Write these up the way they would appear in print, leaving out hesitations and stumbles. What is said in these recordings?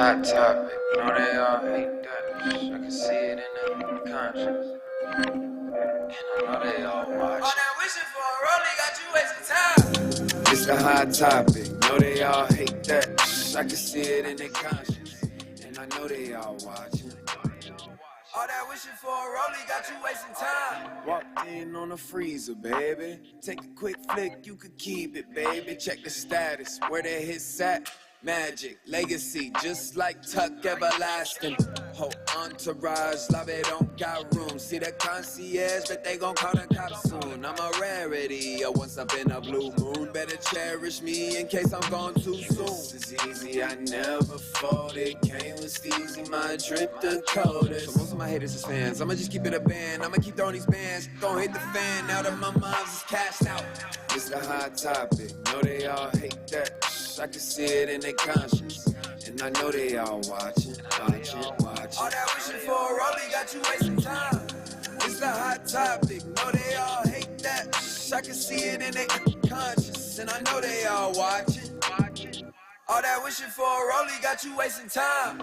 hot topic. You know they all hate that. I can see it in their conscience. And I know they all watch. All that wishing for a rollie got you wasting time. It's the hot topic. Know they all hate that. I can see it in their conscience. And I know they all watching. All that wishing for a rollie got you wasting time. Walked in on a freezer, baby. Take a quick flick, you could keep it, baby. Check the status, where the hits at. Magic, legacy, just like Tuck, everlasting. Whole entourage, lobby don't got room. See the concierge, but they gon' call the cops soon. I'm a rarity, once up in a blue moon. Better cherish me in case I'm gone too soon. This is easy, I never folded. Came with Steezy, my drip the coldest. So most of my haters is fans, I'ma just keep it a band. I'ma keep throwing these bands, gon' hit the fan now that my mom's is cashed out. It's the hot topic, know they all hate that. I can see it in their conscience, and I know they all watching. All that wishing for a rollie got you wasting time. It's the hot topic, know they all hate that. I can see it in their conscience, and I know they all watching. All that wishing for a rollie got you wasting time.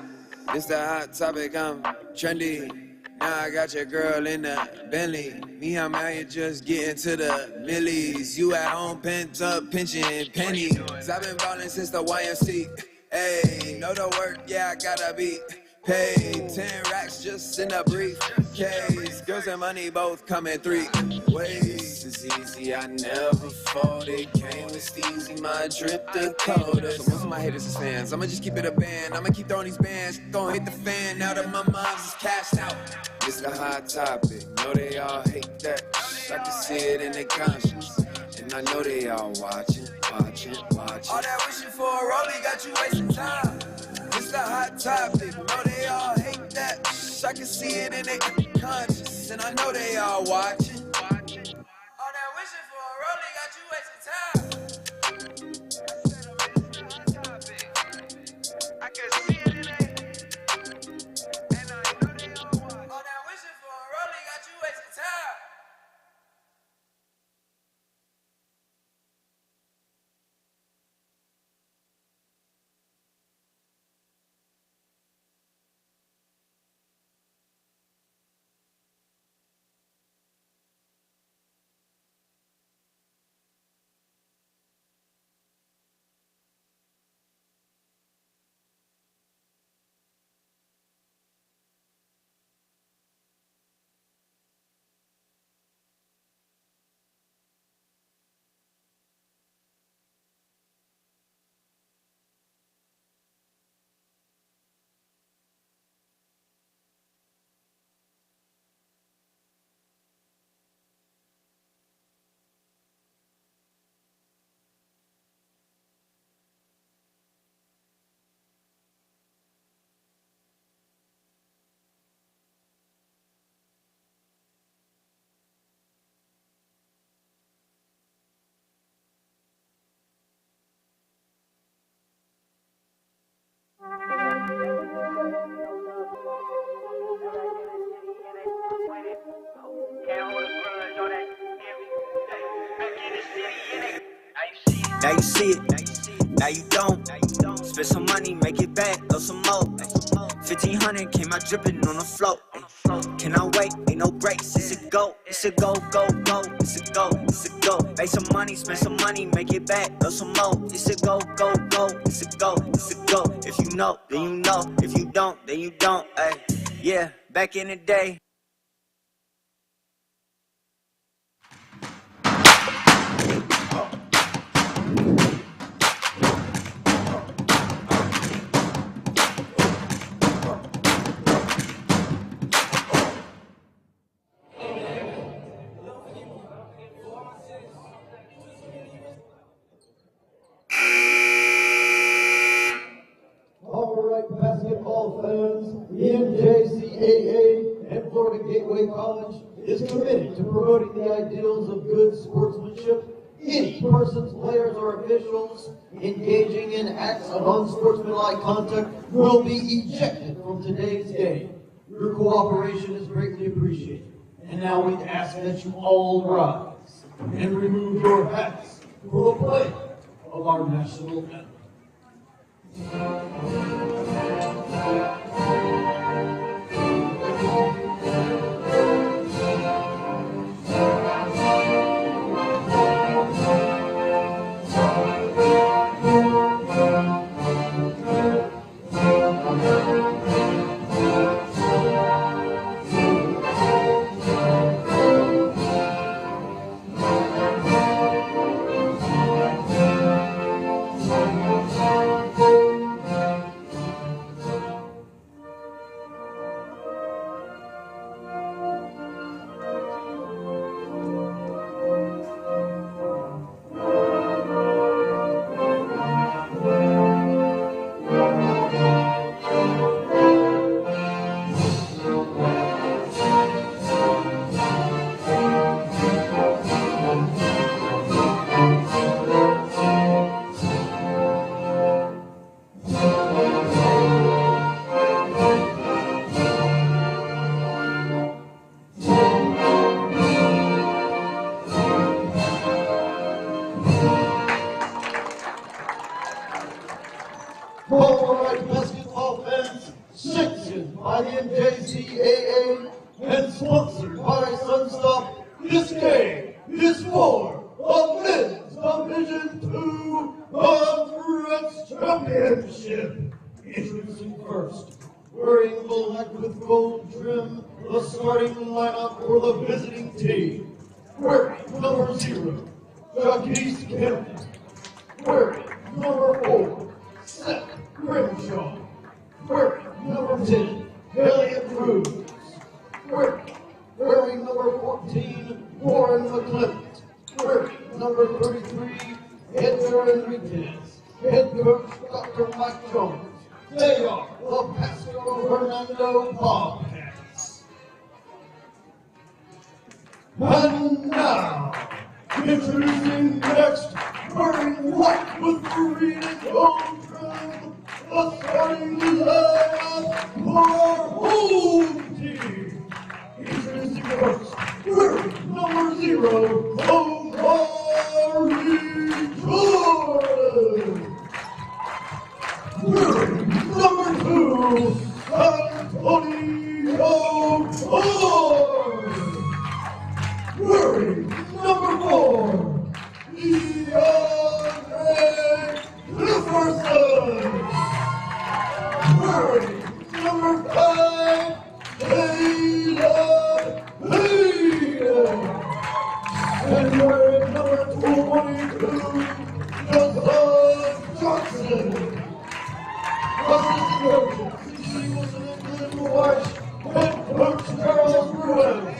It's the hot topic, I'm trendy. Now I got your girl in the Bentley. Me, I'm out here just getting to the millies. You at home pent up, pinching pennies. I've been ballin' since the YMC. Hey, know the work, yeah, I gotta be paid. 10 racks just in a briefcase. Girls and money both come in 3 ways. This is easy, I never folded. Came with Steezy, my drip the coldest. So most of my haters is fans, I'ma just keep it a band. I'ma keep throwing these bands, gon' hit the fan now that my mom's is cashed out. It's the hot topic, know they all hate that. I can see it in their conscience, and I know they all watching. All that wishing for a rollie got you wasting time. It's the hot topic, know they all hate that. I can see it in their conscience, and I know they all watching. All that wishing for a rollie got you wasting time. I can see it in their. All that wishing for a rollie got you wasting time. Now you see it, now you don't. Spend some money, make it back, throw some more. 1500 came out dripping on the float. Can I wait? Ain't no breaks. It's a go, it's a go, go, go. It's a go, it's a go. Make some money, spend some money, make it back, throw some more. It's a go, go, go. It's a go, it's a go. If you know, then you know. If you don't, then you don't. Ay, yeah, back in the day. Alright, basketball fans, the NJCAA and Florida Gateway College is committed to promoting the ideals of good sportsmanship. Any persons, players, or officials engaging in acts of unsportsmanlike conduct will be ejected from today's game. Your cooperation is greatly appreciated. And now we ask that you all rise and remove your hats for the play of our national anthem. Polarized basketball fans, sanctioned by the NJCAA and sponsored by Sunstop, this game is for the Men's Division II Conference Championship. Introducing first, wearing black with gold trim, the starting lineup for the visiting team. Wearing number 0, Jacques Kemp. Wearing number 4, Seth Grimshaw. Wearing number 10, Elliot Cruz. Wearing number 14, Warren McClelland. Wearing number 33, Edgar Enriquez. Head coach, Dr. Mike Jones. They are the Pasco-Hernando Bobcats. And now, introducing next, wearing white with green and gold trim, the starting lineup for our home team. Introducing first, wearing number 0, Omari Jordan. Wearing number 2, Antonio Ford. Wearing number 4, DeAndre Jefferson. Wearing number 5, Caleb Hayden. And wearing number 22, Josiah Johnson. Assistant coaches, C.J. Wilson and Glenn Marsh, and Coach Charles Ruiz.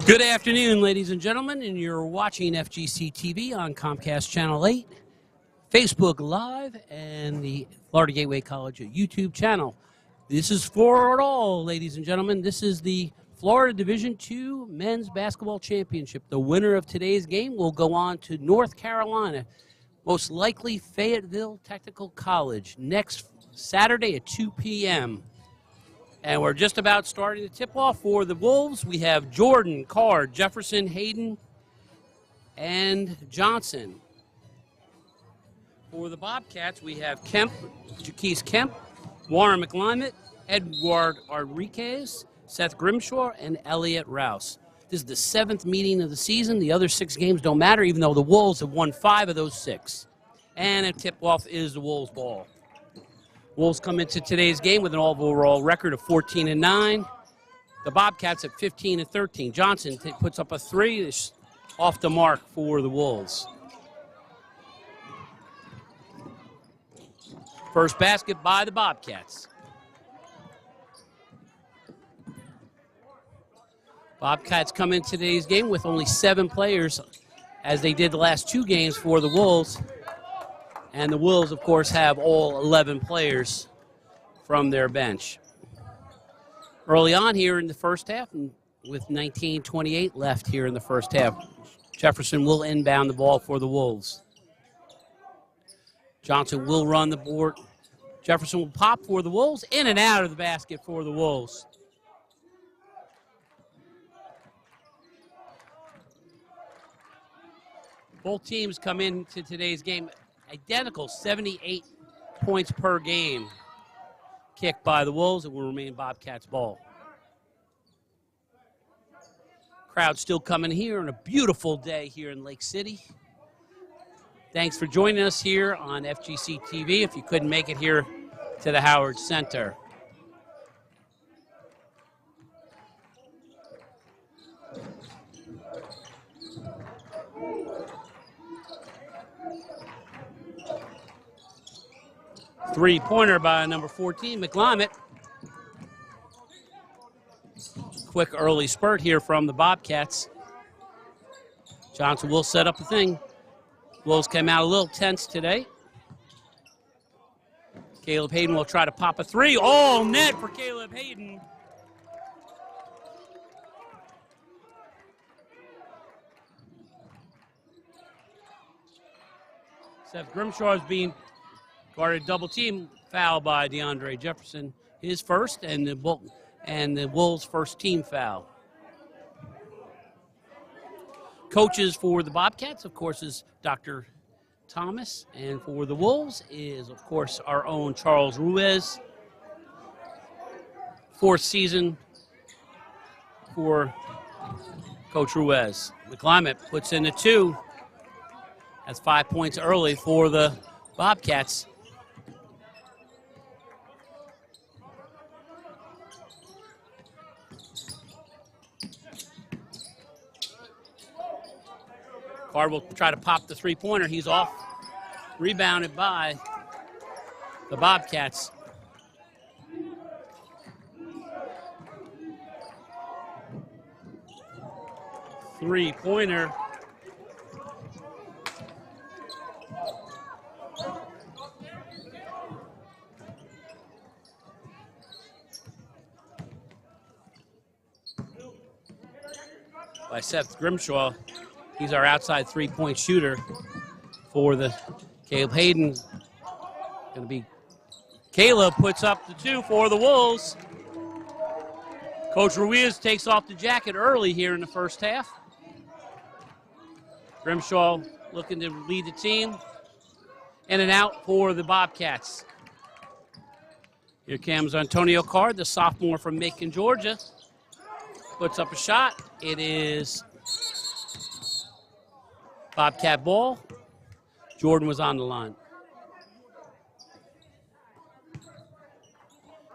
Good afternoon, ladies and gentlemen, and you're watching FGC TV on Comcast Channel 8, Facebook Live, and the Florida Gateway College YouTube channel. This is for it all, ladies and gentlemen. This is the Florida Division II Men's Basketball Championship. The winner of today's game will go on to North Carolina, most likely Fayetteville Technical College, next Saturday at 2 p.m. And we're just about starting the tip-off for the Wolves. We have Jordan, Carr, Jefferson, Hayden, and Johnson. For the Bobcats, we have Kemp, Jacques Kemp, Warren McClelland, Edward Enriquez, Seth Grimshaw, and Elliot Rouse. This is the 7th meeting of the season. The other 6 games don't matter, even though the Wolves have won 5 of those 6. And a tip-off is the Wolves' ball. Wolves come into today's game with an overall record of 14-9. The Bobcats at 15-13. Johnson puts up a 3. It's off the mark for the Wolves. First basket by the Bobcats. Bobcats come in today's game with only 7 players, as they did the last 2 games for the Wolves. And the Wolves, of course, have all 11 players from their bench. Early on here in the first half, and with 19:28 left here in the first half, Jefferson will inbound the ball for the Wolves. Johnson will run the board. Jefferson will pop for the Wolves, in and out of the basket for the Wolves. Both teams come into today's game identical, 78 points per game. Kicked by the Wolves, it will remain Bobcats ball. Crowd still coming here on a beautiful day here in Lake City. Thanks for joining us here on FGC TV if you couldn't make it here to the Howard Center. Three-pointer by number 14, McLamott. Quick early spurt here from the Bobcats. Johnson will set up the thing. Wolves came out a little tense today. Caleb Hayden will try to pop a three. All net for Caleb Hayden. Seth Grimshaw is being guarded double team, foul by DeAndre Jefferson. His first, and the Wolves' first team foul. Coaches for the Bobcats, of course, is Dr. Thomas, and for the Wolves is, of course, our own Charles Ruiz. Fourth season for Coach Ruiz. McClimate puts in the two. That's 5 points early for the Bobcats. Card will try to pop the three-pointer. He's off. Rebounded by the Bobcats. Three-pointer. By Seth Grimshaw. He's our outside three-point shooter for the Caleb Hayden. Going to be Caleb puts up the two for the Wolves. Coach Ruiz takes off the jacket early here in the first half. Grimshaw looking to lead the team. In and out for the Bobcats. Here comes Antonio Card, the sophomore from Macon, Georgia. Puts up a shot. It is Bobcat ball. Jordan was on the line.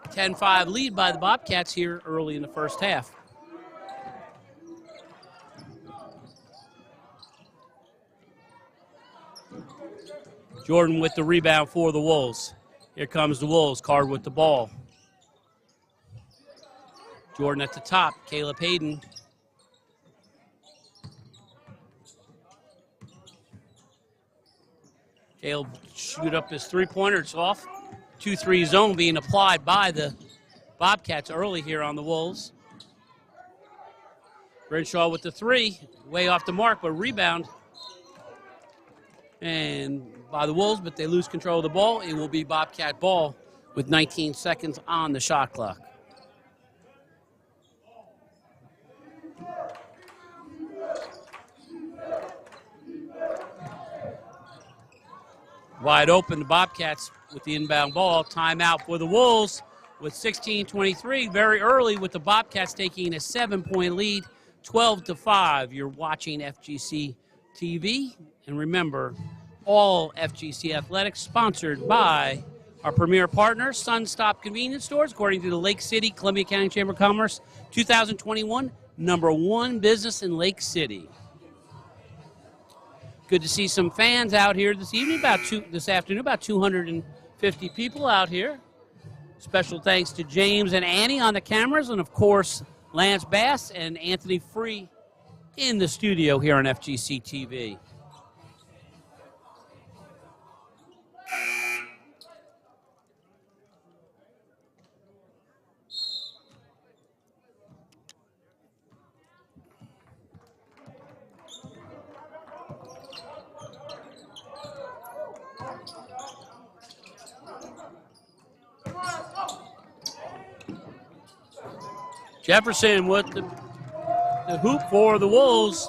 10-5 lead by the Bobcats here early in the first half. Jordan with the rebound for the Wolves. Here comes the Wolves. Card with the ball. Jordan at the top. Caleb Hayden. Caleb shoot up his three-pointer. It's off. 2-3 zone being applied by the Bobcats early here on the Wolves. Grimshaw with the three. Way off the mark, but rebound. And by the Wolves, but they lose control of the ball. It will be Bobcat ball with 19 seconds on the shot clock. Wide open, the Bobcats with the inbound ball. Timeout for the Wolves with 16:23. Very early with the Bobcats taking a 7-point lead, 12-5. You're watching FGC TV. And remember, all FGC Athletics sponsored by our premier partner, Sunstop Convenience Stores, according to the Lake City, Columbia County Chamber of Commerce, 2021 #1 business in Lake City. Good to see some fans out here this evening, this afternoon, about 250 people out here. Special thanks to James and Annie on the cameras, and of course, Lance Bass and Anthony Free in the studio here on FGC TV. Jefferson with the hoop for the Wolves.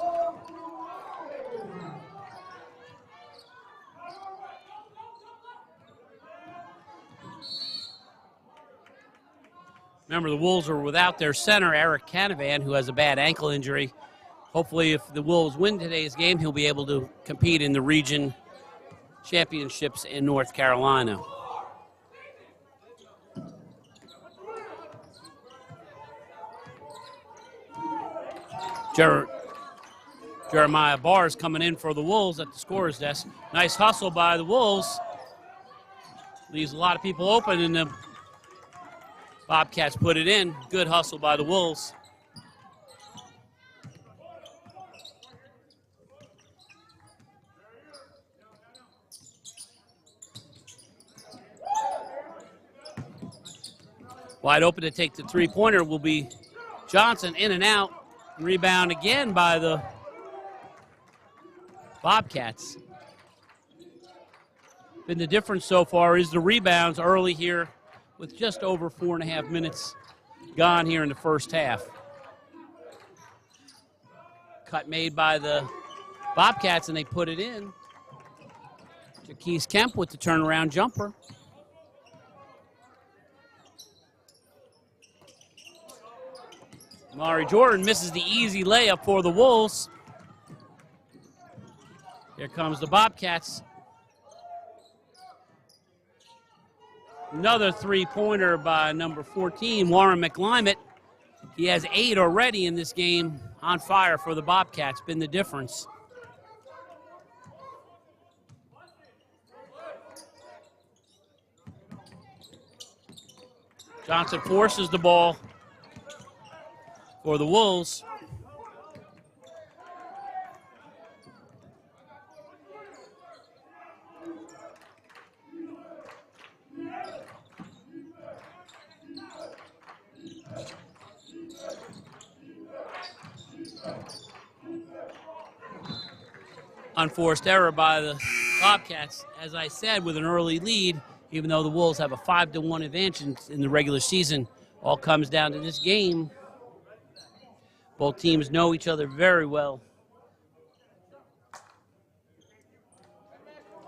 Remember, the Wolves are without their center, Eric Canavan, who has a bad ankle injury. Hopefully, if the Wolves win today's game, he'll be able to compete in the region championships in North Carolina. Jeremiah Barrs coming in for the Wolves at the scorer's desk. Nice hustle by the Wolves. Leaves a lot of people open, and the Bobcats put it in. Good hustle by the Wolves. Wide open to take the three-pointer will be Johnson, in and out. Rebound again by the Bobcats. Been the difference so far is the rebounds early here with just over 4.5 minutes gone here in the first half. Cut made by the Bobcats, and they put it in. Jaquise Kemp with the turnaround jumper. Mari Jordan misses the easy layup for the Wolves. Here comes the Bobcats. Another three-pointer by number 14, Warren McClimate. He has 8 already in this game. On fire for the Bobcats, been the difference. Johnson forces the ball for the Wolves. Unforced error by the Bobcats, as I said, with an early lead, even though the Wolves have a 5-1 advantage in the regular season. All comes down to this game. Both teams know each other very well.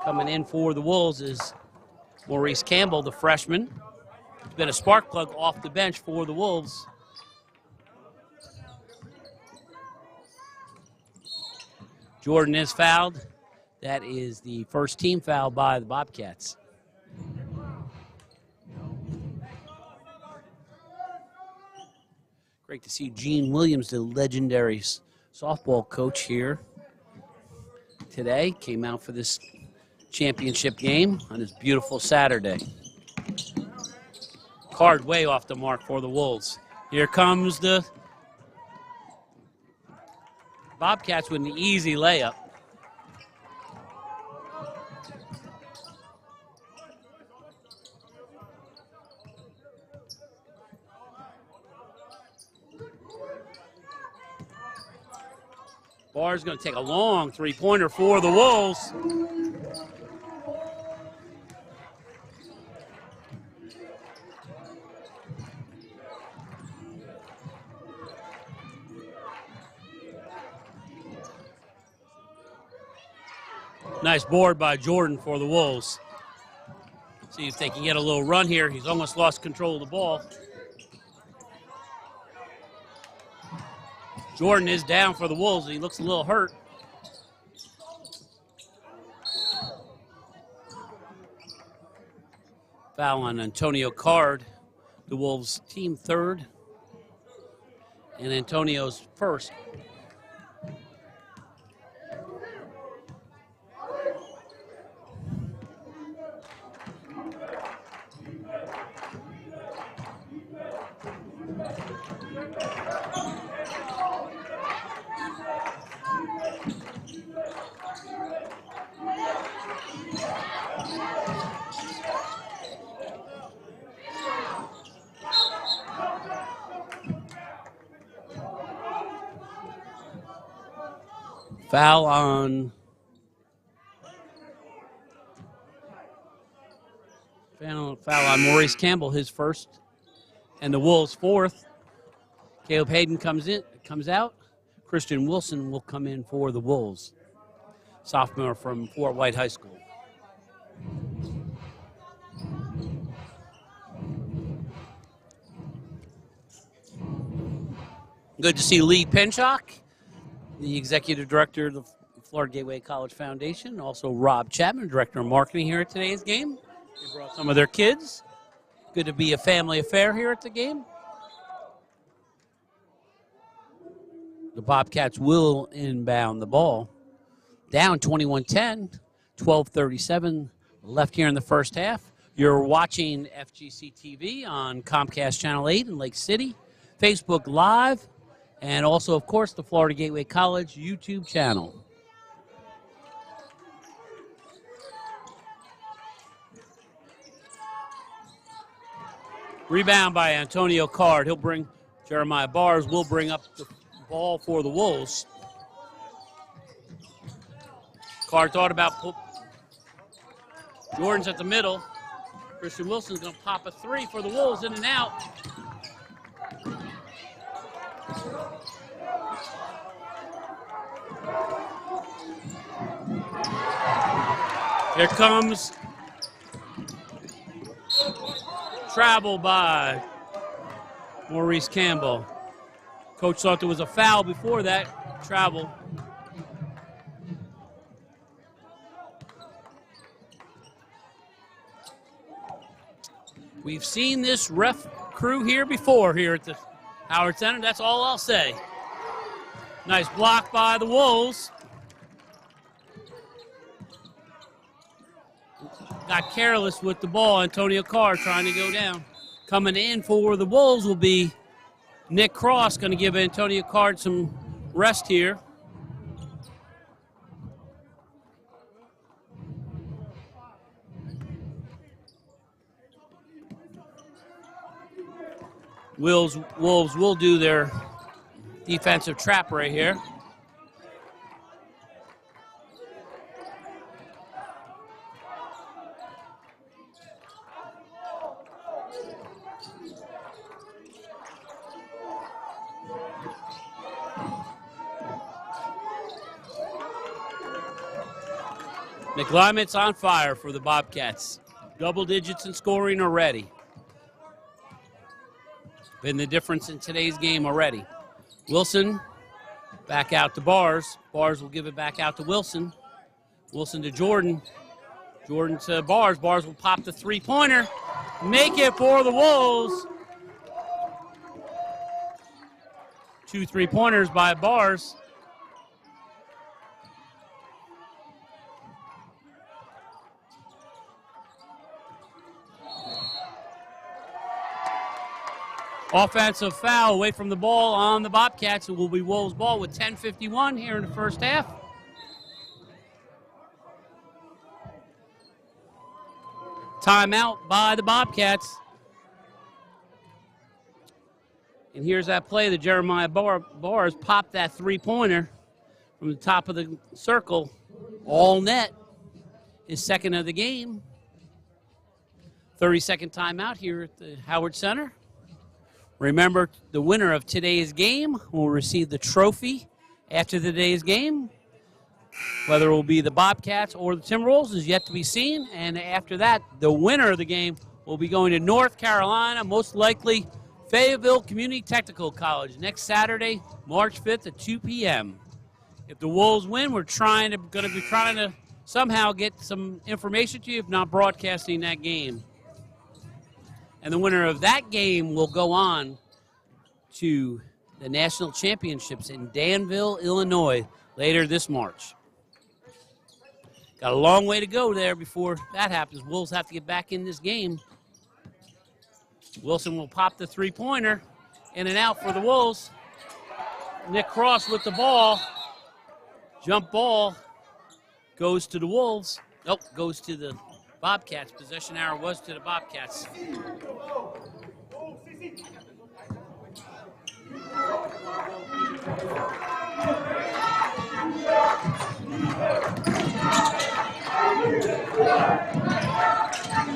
Coming in for the Wolves is Maurice Campbell, the freshman. He's been a spark plug off the bench for the Wolves. Jordan is fouled. That is the first team foul by the Bobcats. Great to see Gene Williams, the legendary softball coach, here today. Came out for this championship game on this beautiful Saturday. Card way off the mark for the Wolves. Here comes the Bobcats with an easy layup. Barr's going to take a long three-pointer for the Wolves. Nice board by Jordan for the Wolves. See if they can get a little run here. He's almost lost control of the ball. Jordan is down for the Wolves. He looks a little hurt. Foul on Antonio Card, the Wolves' team third, and Antonio's first. Foul on Maurice Campbell, his first, and the Wolves' fourth. Caleb Hayden comes out. Christian Wilson will come in for the Wolves, sophomore from Fort White High School. Good to see Lee Pinchok, the executive director of the Florida Gateway College Foundation. Also Rob Chapman, director of marketing here at today's game. They brought some of their kids. Good to be a family affair here at the game. The Bobcats will inbound the ball. Down 21-10, 12:37 left here in the first half. You're watching FGC TV on Comcast Channel 8 in Lake City, Facebook Live, and also, of course, the Florida Gateway College YouTube channel. Rebound by Antonio Card. He'll bring, Jeremiah Bars will bring up the ball for the Wolves. Card thought about Jordan's at the middle. Christian Wilson's going to pop a three for the Wolves, in and out. Here comes travel by Maurice Campbell. Coach thought there was a foul before that travel. We've seen this ref crew here before here at the Howard Center. That's all I'll say. Nice block by the Wolves. Got careless with the ball. Antonio Carr trying to go down. Coming in for the Wolves will be Nick Cross, going to give Antonio Carr some rest here. Wolves will do their defensive trap right here. McClymont's on fire for the Bobcats. Double digits in scoring already. Been the difference in today's game already. Wilson back out to Bars. Bars will give it back out to Wilson. Wilson to Jordan. Jordan to Bars. Bars will pop the three-pointer. Make it for the Wolves. 2 3-pointers by Bars. Offensive foul away from the ball on the Bobcats. It will be Wolves ball with 10:51 here in the first half. Timeout by the Bobcats. And here's that play that Jeremiah Bars popped that three-pointer from the top of the circle. All net. His second of the game. 30-second timeout here at the Howard Center. Remember, the winner of today's game will receive the trophy after today's game. Whether it will be the Bobcats or the Timberwolves is yet to be seen. And after that, the winner of the game will be going to North Carolina, most likely Fayetteville Community Technical College, next Saturday, March 5th at 2 p.m. If the Wolves win, we're going to be trying to somehow get some information to you, if not broadcasting that game. And the winner of that game will go on to the national championships in Danville, Illinois, later this March. Got a long way to go there before that happens. Wolves have to get back in this game. Wilson will pop the three-pointer. In and out for the Wolves. Nick Cross with the ball. Jump ball goes to the Wolves. Nope, goes to the Bobcats. Possession arrow was to the Bobcats.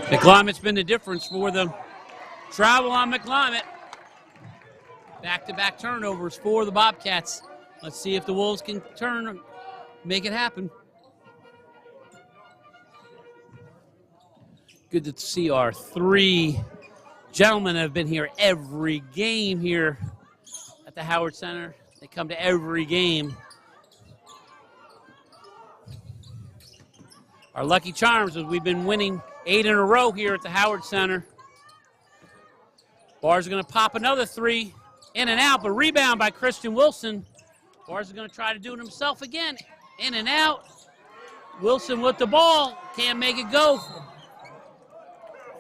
McClymont's been the difference for them. Travel on McClymont. Back-to-back turnovers for the Bobcats. Let's see if the Wolves can make it happen. Good to see our three gentlemen have been here every game here at the the Howard Center. They come to every game. Our lucky charms is we've been winning 8 in a row here at the Howard Center. Bars are going to pop another 3 in and out, but rebound by Christian Wilson. Bars is going to try to do it himself again. In and out. Wilson with the ball. Can't make it go.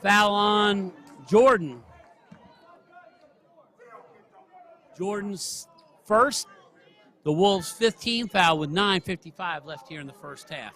Foul on Jordan. Jordan's first. The Wolves' 15th foul with 9:55 left here in the first half.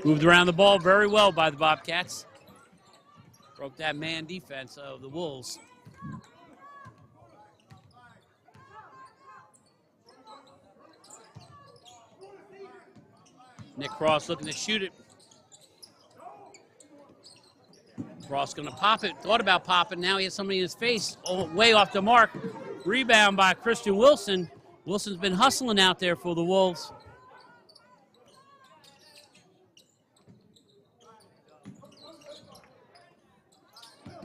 Moved around the ball very well by the Bobcats. Broke that man defense of the Wolves. Nick Cross looking to shoot it. Cross going to pop it. Thought about popping. Now he has somebody in his face. Oh, way off the mark. Rebound by Christian Wilson. Wilson's been hustling out there for the Wolves.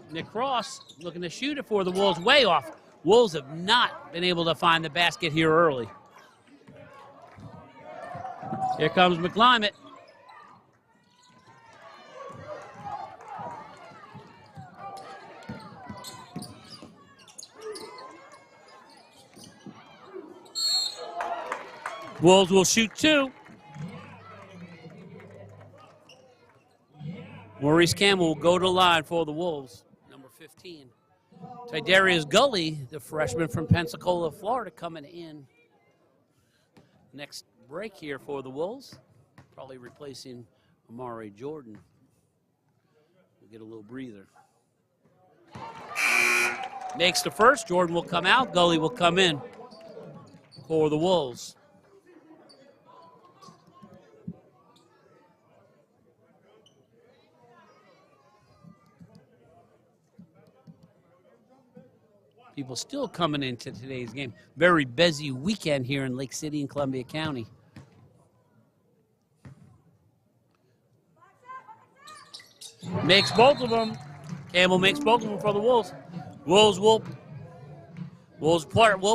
Nick Cross looking to shoot it for the Wolves, way off. Wolves have not been able to find the basket here early. Here comes McClimate. Wolves will shoot 2. Maurice Campbell will go to the line for the Wolves. 15. Tidarius Gully, the freshman from Pensacola, Florida, coming in. Next break here for the Wolves. Probably replacing Amari Jordan. We'll get a little breather. Makes the first. Jordan will come out. Gully will come in for the Wolves. People still coming into today's game. Very busy weekend here in Lake City and Columbia County. Makes both of them. Campbell makes both of them for the Wolves. Wolves will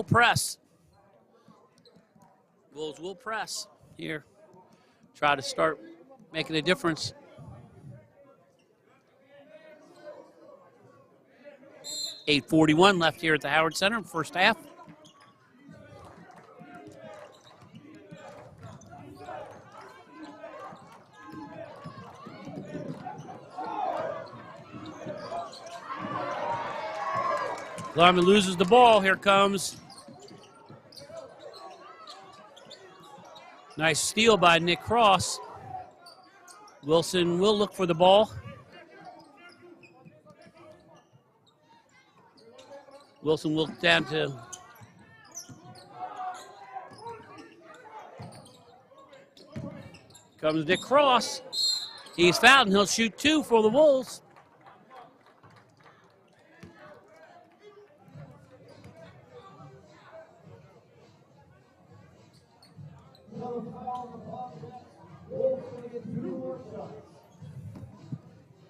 press. Wolves will press here. Try to start making a difference. .841 left here at the Howard Center in first half. Larman loses the ball. Here comes. Nice steal by Nick Cross. Wilson will look for the ball. Wilson will down to comes Nick Cross. He's fouled and he'll shoot 2 for the Wolves.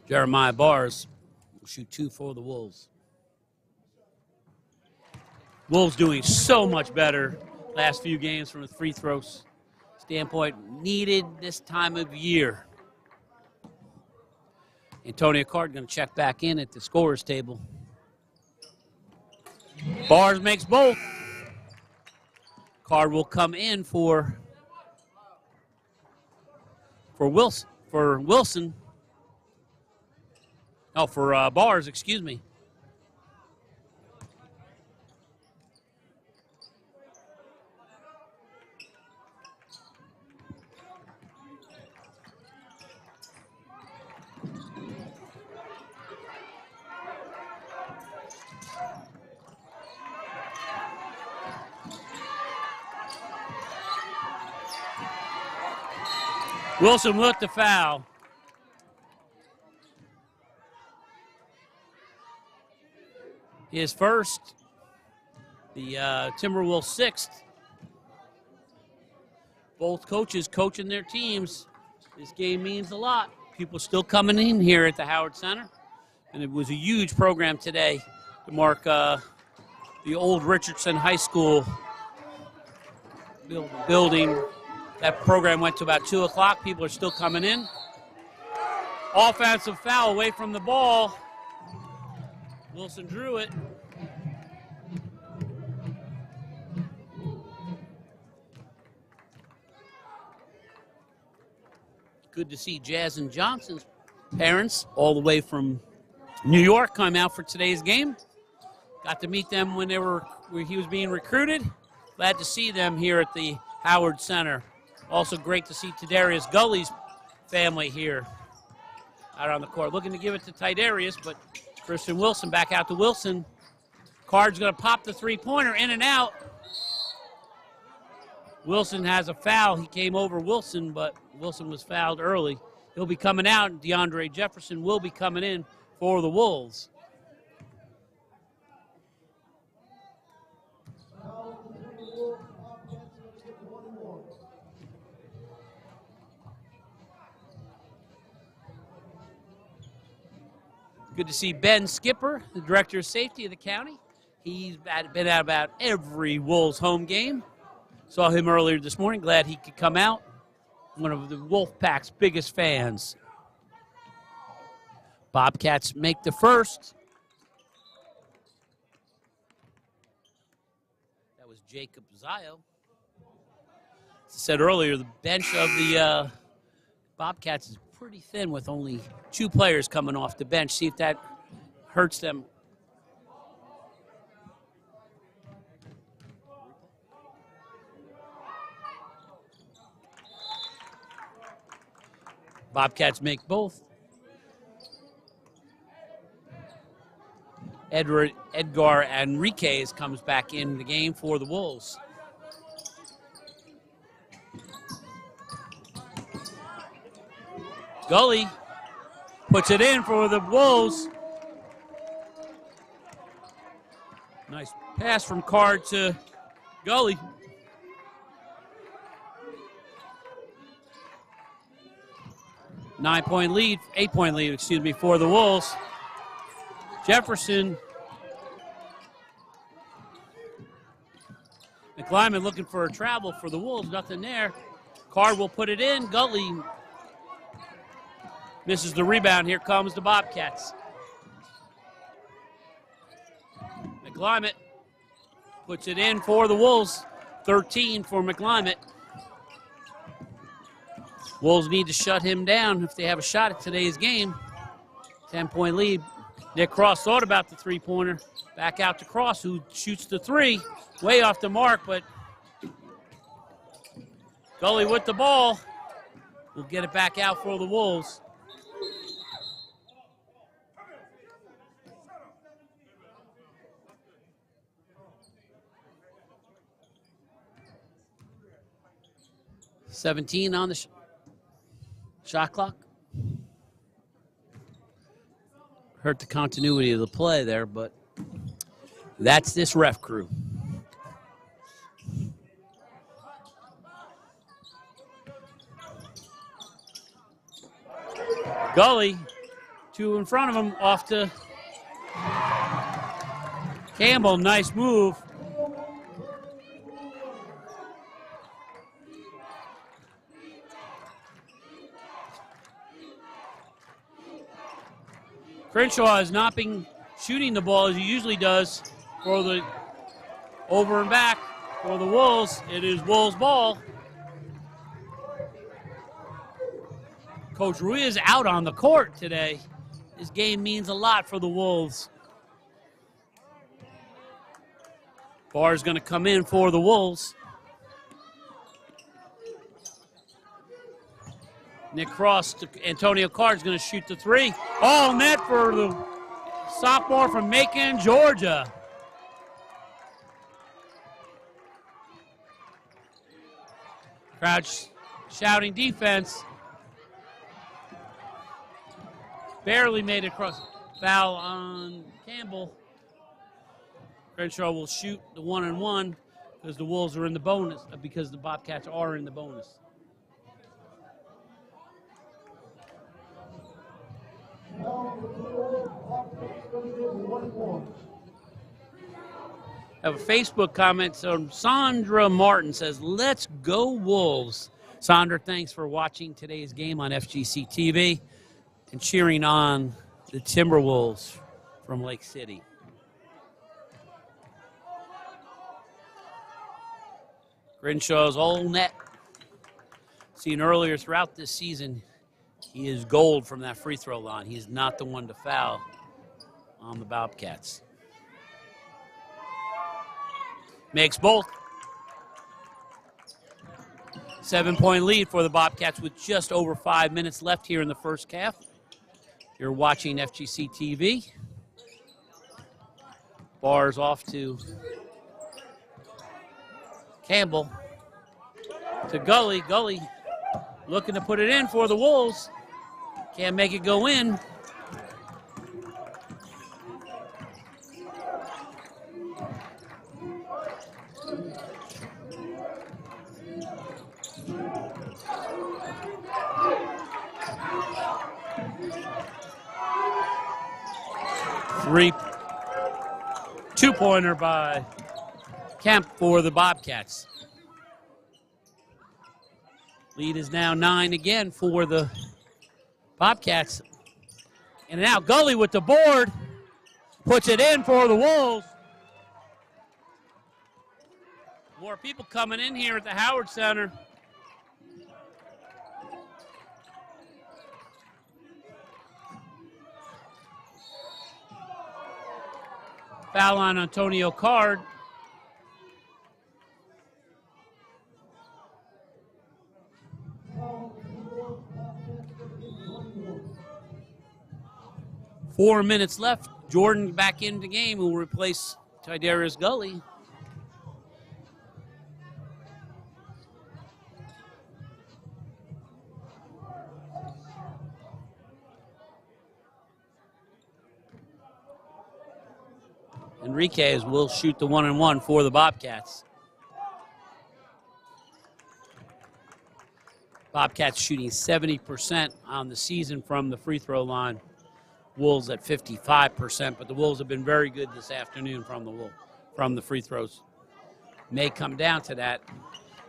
Jeremiah Bars will shoot 2 for the Wolves. Wolves doing so much better last few games from a free throws standpoint. Needed this time of year. Antonio Card going to check back in at the scorer's table. Bars makes both. Card will come in for Wilson. Oh, for Bars, excuse me. Wilson with the foul. his first, the Timberwolves' sixth. Both coaches coaching their teams. This game means a lot. People still coming in here at the Howard Center. And it was a huge program today to mark the old Richardson High School building. That program went to about 2 o'clock. People are still coming in. Offensive foul away from the ball. Wilson drew it. Good to see Jazz and Johnson's parents all the way from New York come out for today's game. Got to meet them when he was being recruited. Glad to see them here at the Howard Center. Also great to see Tadarius Gully's family here out on the court. Looking to give it to Tydarius, but Christian Wilson back out to Wilson. Card's going to pop the three-pointer in and out. Wilson has a foul. He came over Wilson, but Wilson was fouled early. He'll be coming out. DeAndre Jefferson will be coming in for the Wolves. Good to see Ben Skipper, the director of safety of the county. He's been at about every Wolves home game. Saw him earlier this morning. Glad he could come out. One of the Wolfpack's biggest fans. Bobcats make the first. That was Jacob Zio. As I said earlier, the bench of the Bobcats is pretty thin with only 2 players coming off the bench. See if that hurts them. Bobcats make both. Edgar Enriquez comes back in the game for the Wolves. Gully puts it in for the Wolves. Nice pass from Card to Gully. Eight-point lead, for the Wolves. Jefferson. McLyman looking for a travel for the Wolves, nothing there. Card will put it in. Gully misses the rebound. Here comes the Bobcats. McLyman puts it in for the Wolves. 13 for McLyman. Wolves need to shut him down if they have a shot at today's game. 10-point lead. Nick Cross thought about the three-pointer. Back out to Cross, who shoots the three. Way off the mark, but Gully with the ball. Will get it back out for the Wolves. $17 on the shot clock. Hurt the continuity of the play there, but that's this ref crew. Gully, 2 in front of him, off to Campbell. Nice move. Crenshaw has not been shooting the ball as he usually does for the over and back for the Wolves. It is Wolves ball. Coach Ruiz out on the court today. This game means a lot for the Wolves. Barr's going to come in for the Wolves. Nick Cross to Antonio Card's going to shoot the three. All net for the sophomore from Macon, Georgia. Crowd shouting defense. Barely made it across. Foul on Campbell. Crenshaw will shoot the 1-and-1 because the Wolves are in the bonus, because the Bobcats are in the bonus. I have a Facebook comment from Sandra Martin says, "Let's go Wolves." Sandra, thanks for watching today's game on FGC TV and cheering on the Timberwolves from Lake City. Grenshaw's old net. Seen earlier throughout this season, he is gold from that free throw line. He's not the one to foul on the Bobcats. Makes both. 7-point lead for the Bobcats with just over 5 minutes left here in the first half. You're watching FGC TV. Bars off to Campbell. To Gully. Gully looking to put it in for the Wolves. Can't make it go in. Two-pointer by Kemp for the Bobcats. Lead is now 9 again for the Bobcats. In and out, Gully with the board. Puts it in for the Wolves. More people coming in here at the Howard Center. Foul on Antonio Card. Four minutes left. Jordan back in the game, who will replace Tidarius Gully. Enriquez will shoot the 1-and-1 for the Bobcats. Bobcats shooting 70% on the season from the free throw line. Wolves at 55%, but the Wolves have been very good this afternoon from the free throws. May come down to that,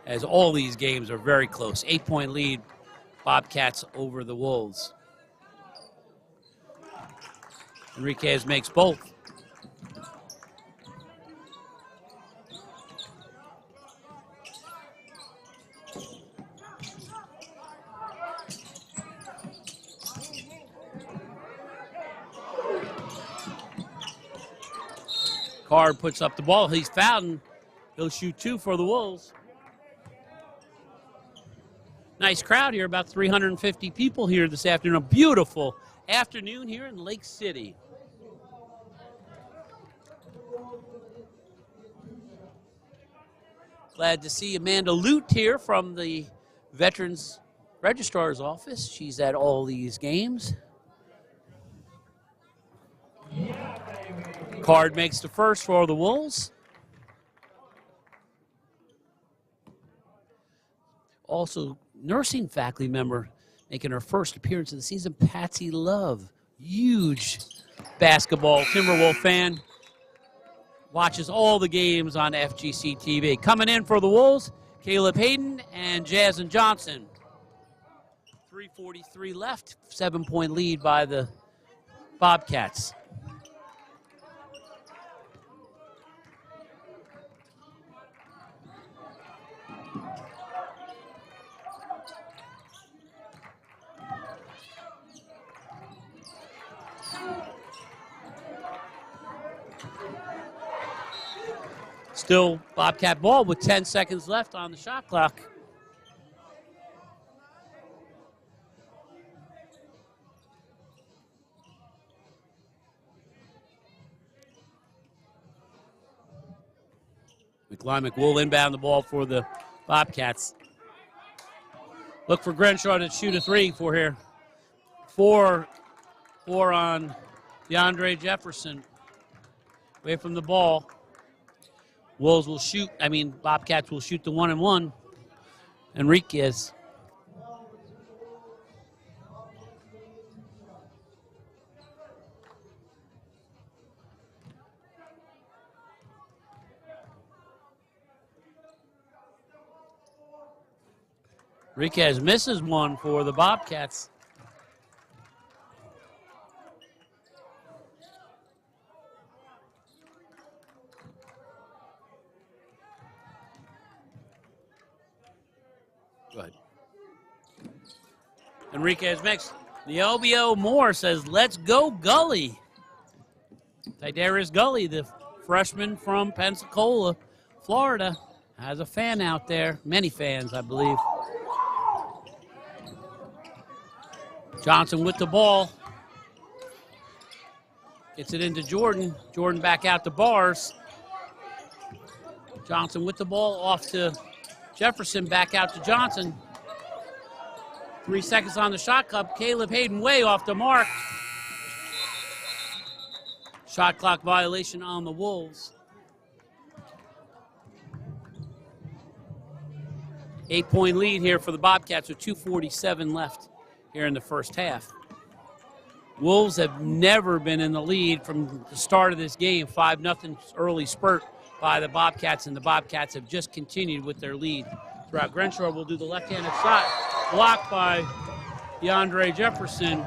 as all these games are very close. 8-point lead, Bobcats over the Wolves. Enriquez makes both. Card puts up the ball. He's fouled, and he'll shoot 2 for the Wolves. Nice crowd here, about 350 people here this afternoon. A beautiful afternoon here in Lake City. Glad to see Amanda Lute here from the Veterans Registrar's Office. She's at all these games. Card makes the first for the Wolves. Also, nursing faculty member making her first appearance of the season, Patsy Love. Huge basketball Timberwolves fan. Watches all the games on FGC TV. Coming in for the Wolves, Caleb Hayden and Jasmine Johnson. 3:43 left, 7-point lead by the Bobcats. Still Bobcat ball with 10 seconds left on the shot clock. McCormick will inbound the ball for the Bobcats. Look for Crenshaw to shoot a 3 for here. Four on DeAndre Jefferson. Away from the ball. Wolves will shoot. Bobcats will shoot the 1-and-1. Enriquez. Enriquez misses one for the Bobcats. Good. Enriquez makes the LBO Moore says, "Let's go Gully." Tidarius Gully, the freshman from Pensacola, Florida, has a fan out there. Many fans, I believe. Johnson with the ball. Gets it into Jordan. Jordan back out to Bars. Johnson with the ball off to Jefferson, back out to Johnson. 3 seconds on the shot clock. Caleb Hayden way off the mark. Shot clock violation on the Wolves. 8-point lead here for the Bobcats with 2:47 left here in the first half. Wolves have never been in the lead from the start of this game. 5-0 early spurt by the Bobcats, and the Bobcats have just continued with their lead throughout. Grenshaw will do the left-handed shot, blocked by DeAndre Jefferson.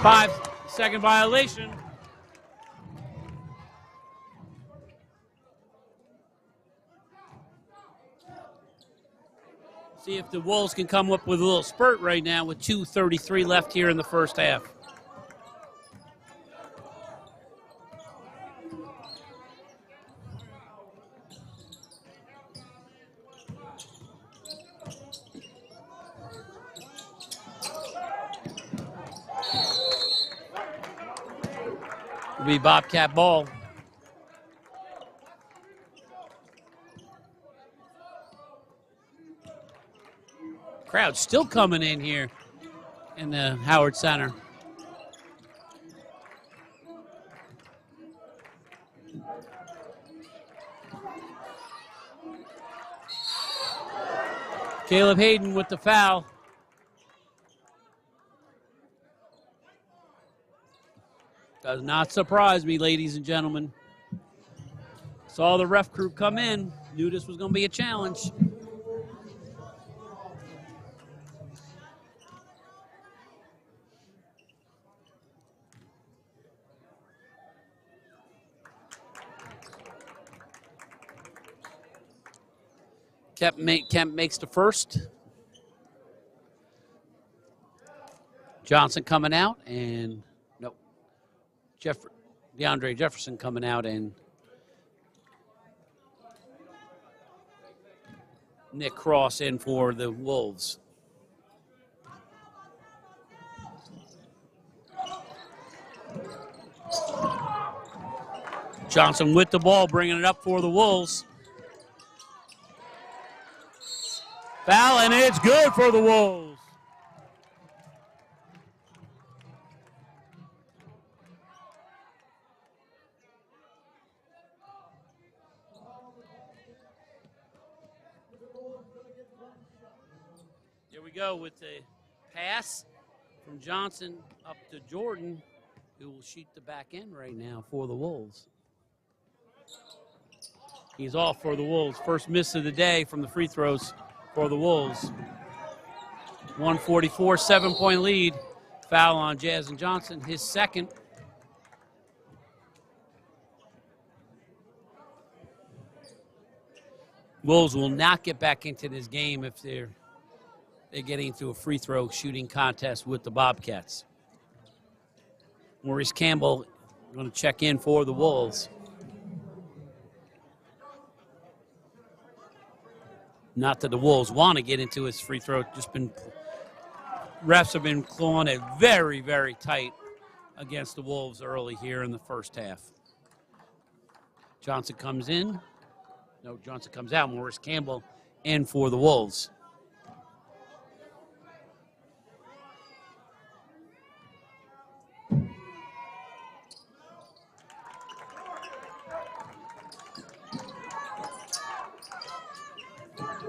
Five-second violation. See if the Wolves can come up with a little spurt right now with 2:33 left here in the first half. It'll be Bobcat ball. Crowd still coming in here in the Howard Center. Caleb Hayden with the foul. Does not surprise me, ladies and gentlemen. Saw the ref crew come in, knew this was going to be a challenge. Kemp makes the first. Johnson coming out, and no. DeAndre Jefferson coming out, and Nick Cross in for the Wolves. Johnson with the ball, bringing it up for the Wolves. Foul, and it's good for the Wolves. Here we go with the pass from Johnson up to Jordan, who will shoot the back end right now for the Wolves. He's off for the Wolves. First miss of the day from the free throws for the Wolves. 144, 7-point lead. Foul on Jazz and Johnson, his second. Wolves will not get back into this game if they're getting into a free throw shooting contest with the Bobcats. Maurice Campbell going to check in for the Wolves. Not that the Wolves want to get into his free throw. Refs have been clawing it very, very tight against the Wolves early here in the first half. Johnson comes in. No, Johnson comes out. Morris Campbell in for the Wolves.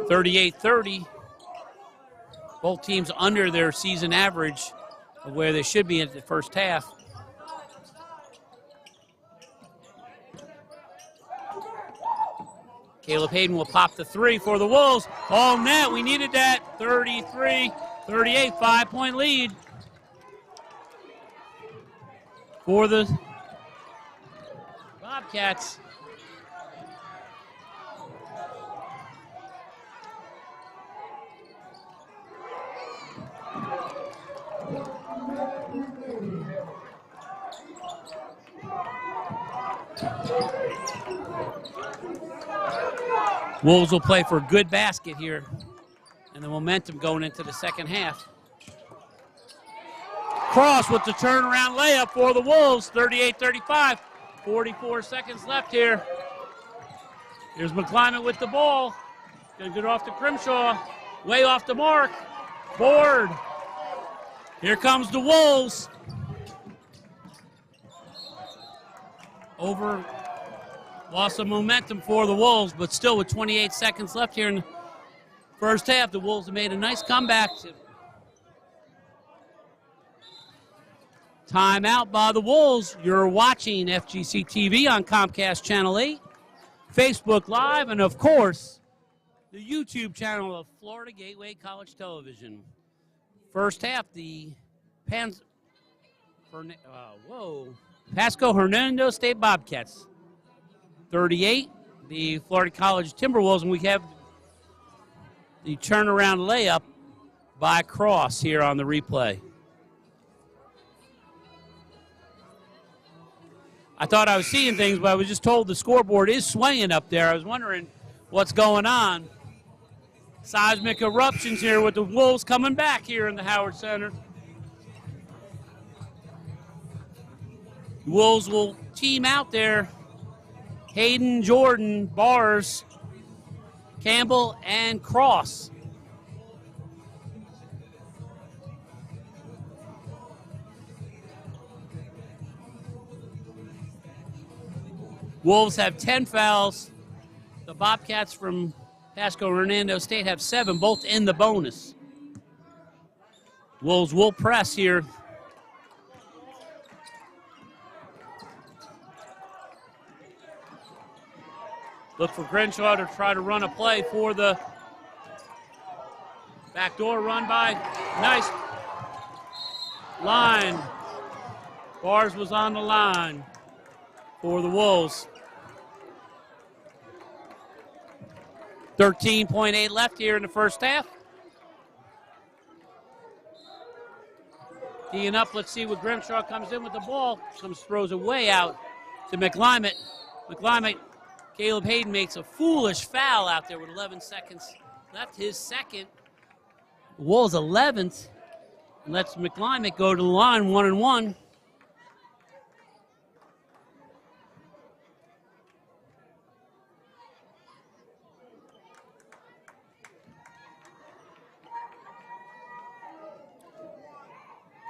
.38-30. Both teams under their season average of where they should be at the first half. Caleb Hayden will pop the three for the Wolves. All net, we needed that. 33-38, 5-point lead for the Bobcats. Wolves will play for a good basket here, and the momentum going into the second half. Cross with the turnaround layup for the Wolves, 38-35. 44 seconds left here. Here's McClymonds with the ball. Gonna get off to Grimshaw. Way off the mark. Board. Here comes the Wolves. Lost some momentum for the Wolves, but still with 28 seconds left here in the first half, the Wolves have made a nice comeback. Timeout by the Wolves. You're watching FGC TV on Comcast Channel 8, Facebook Live, and of course, the YouTube channel of Florida Gateway College Television. First half, the Pasco-Hernando State Bobcats. 38, the Florida College Timberwolves, and we have the turnaround layup by Cross here on the replay. I thought I was seeing things, but I was just told the scoreboard is swaying up there. I was wondering what's going on. Seismic eruptions here with the Wolves coming back here in the Howard Center. The Wolves will team out there. Hayden, Jordan, Bars, Campbell, and Cross. Wolves have 10 fouls. The Bobcats from Pasco-Hernando State have 7, both in the bonus. Wolves will press here. Look for Crenshaw to try to run a play for the backdoor run by. Nice line. Bars was on the line for the Wolves. 13.8 left here in the first half. Teeing up, let's see what Grimshaw comes in with the ball. Throws it way out to McClymonds. Caleb Hayden makes a foolish foul out there with 11 seconds left. His second. The Wolves 11th. And lets McClymonds go to the line 1-1.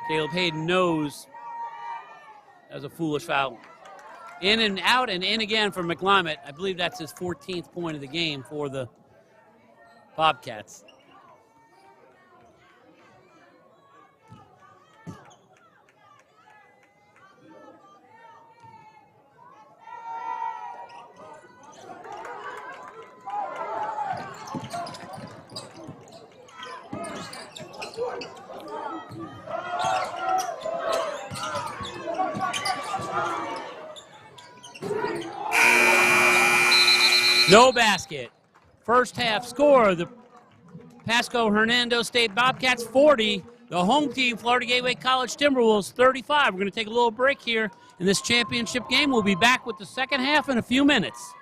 Caleb Hayden knows that was a foolish foul. In and out and in again for McClymonds. I believe that's his 14th point of the game for the Bobcats. No basket. First half score, the Pasco-Hernando State Bobcats 40. The home team, Florida Gateway College Timberwolves 35. We're going to take a little break here in this championship game. We'll be back with the second half in a few minutes.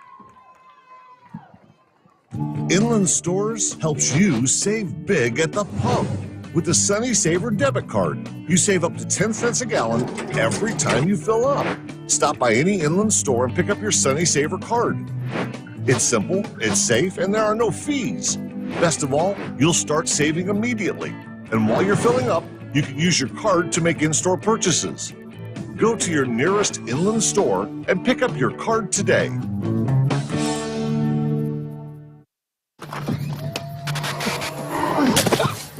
Inland Stores helps you save big at the pump. With the Sunny Saver debit card, you save up to 10 cents a gallon every time you fill up. Stop by any Inland store and pick up your Sunny Saver card. It's simple, it's safe, and there are no fees. Best of all, you'll start saving immediately. And while you're filling up, you can use your card to make in-store purchases. Go to your nearest Inland store and pick up your card today.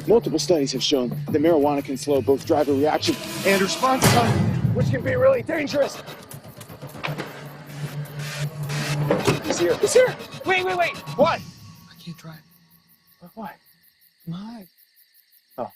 Multiple studies have shown that marijuana can slow both driver reaction and response time, which can be really dangerous. He's here. He's here. Wait. What? I can't drive. Why? My. Oh.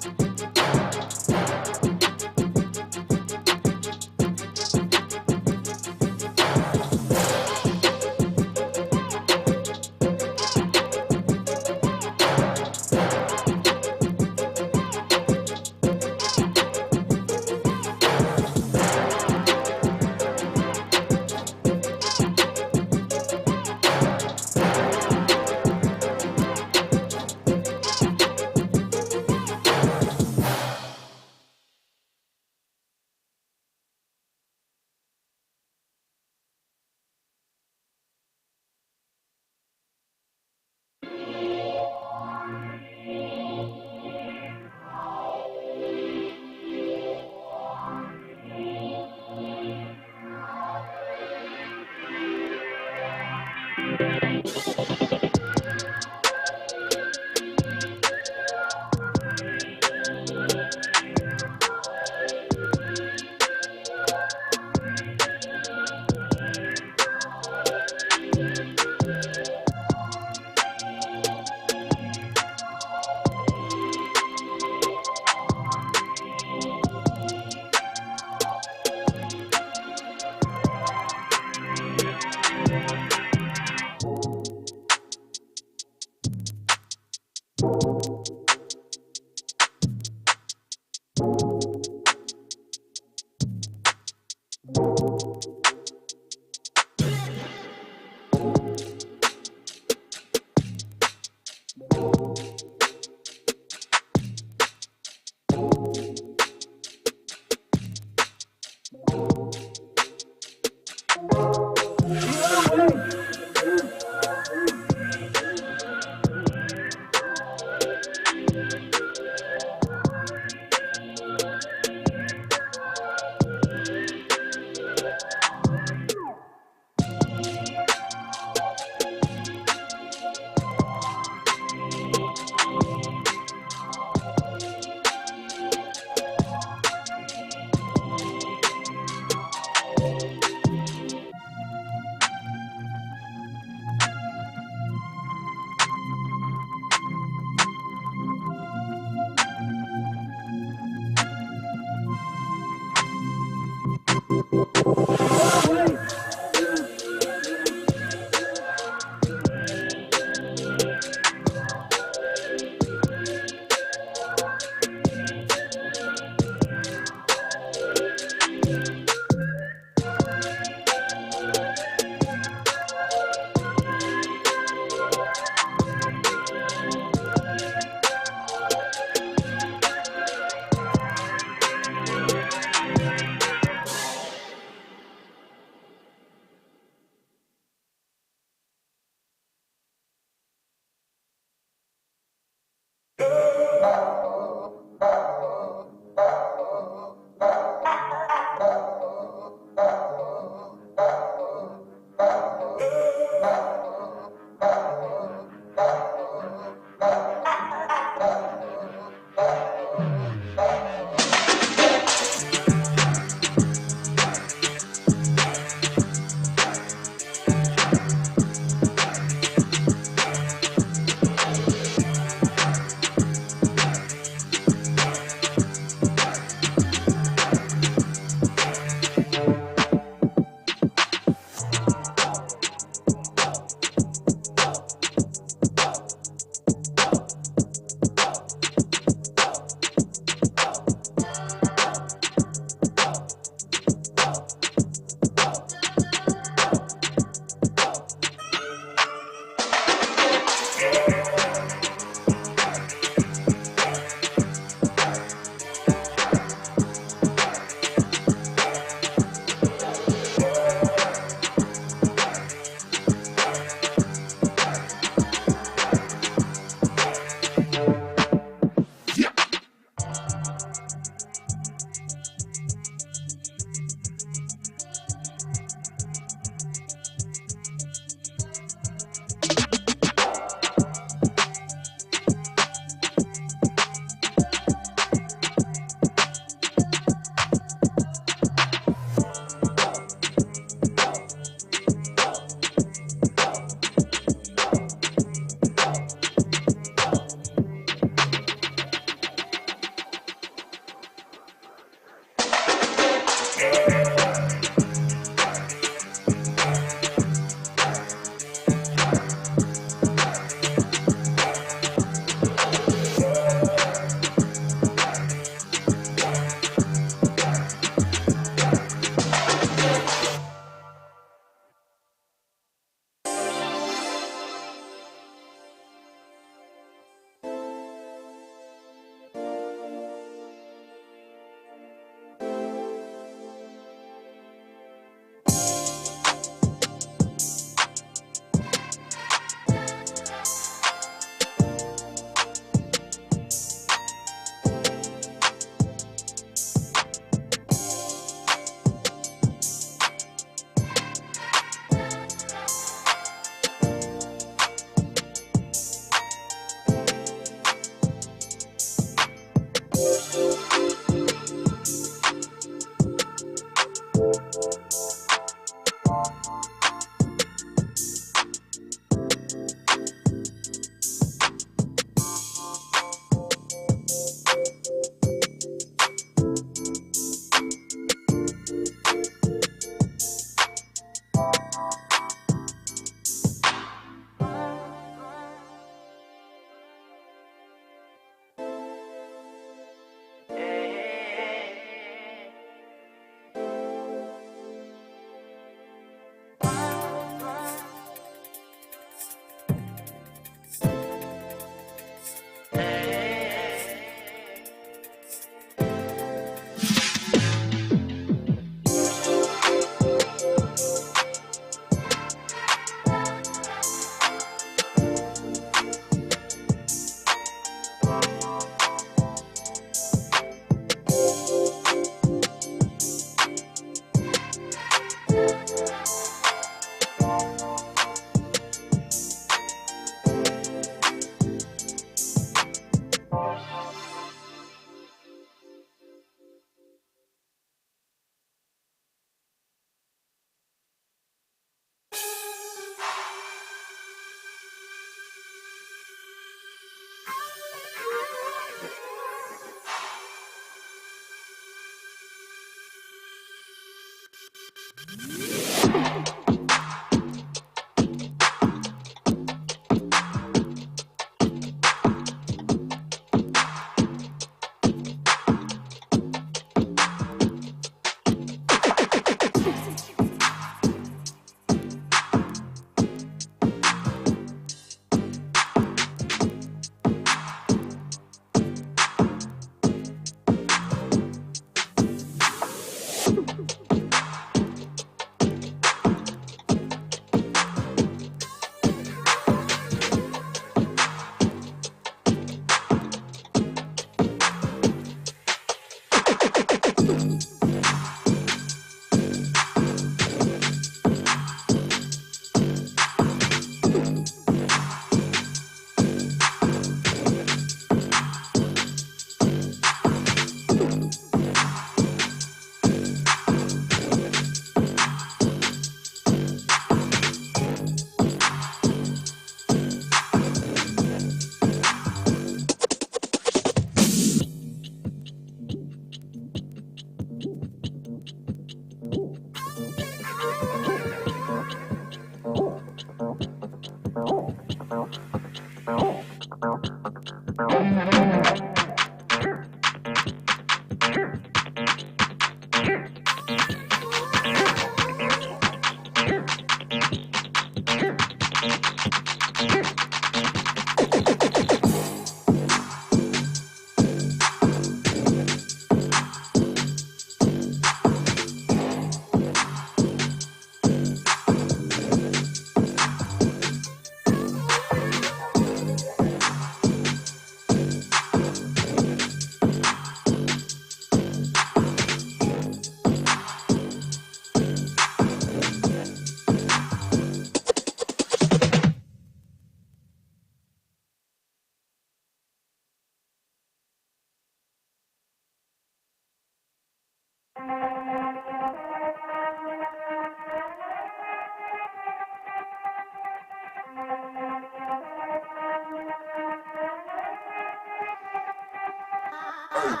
Wow.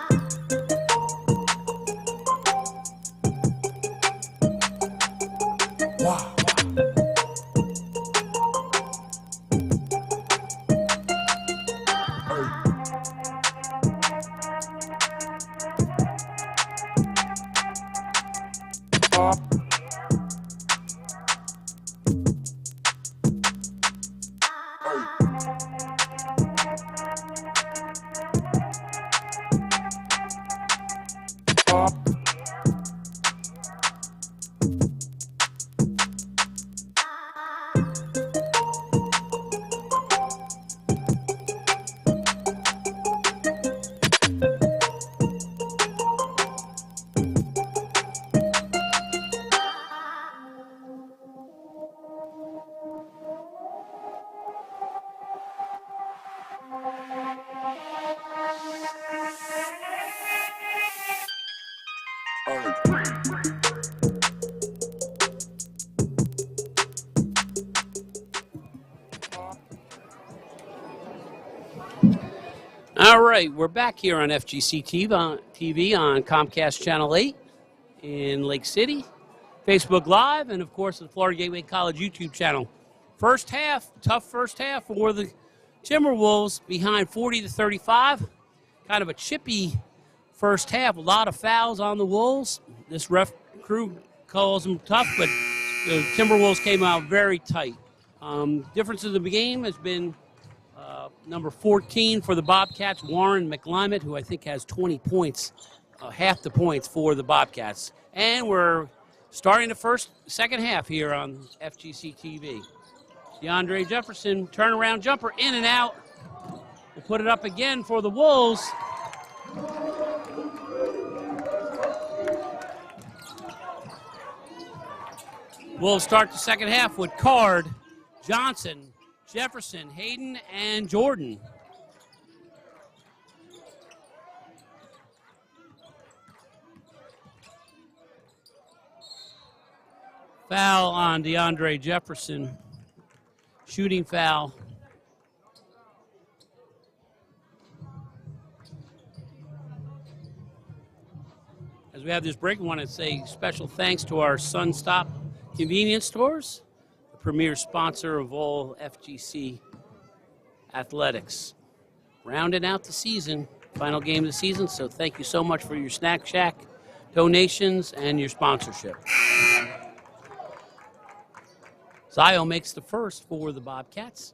All right, we're back here on FGC TV on Comcast Channel 8 in Lake City, Facebook Live, and of course the Florida Gateway College YouTube channel. First half, tough first half for the Timberwolves, behind 40-35. Kind of a chippy first half, a lot of fouls on the Wolves. This ref crew calls them tough, but the Timberwolves came out very tight. Difference of the game has been number 14 for the Bobcats, Warren McLymont, who I think has 20 points, half the points for the Bobcats. And we're starting the second half here on FGC TV. DeAndre Jefferson, turnaround jumper, in and out. We'll put it up again for the Wolves. Wolves start the second half with Card, Johnson, Jefferson, Hayden, and Jordan. Foul on DeAndre Jefferson. Shooting foul. As we have this break, we want to say special thanks to our Sunstop convenience stores, the premier sponsor of all FGC athletics. Rounding out the season, final game of the season, so thank you so much for your Snack Shack donations and your sponsorship. Zio makes the first for the Bobcats.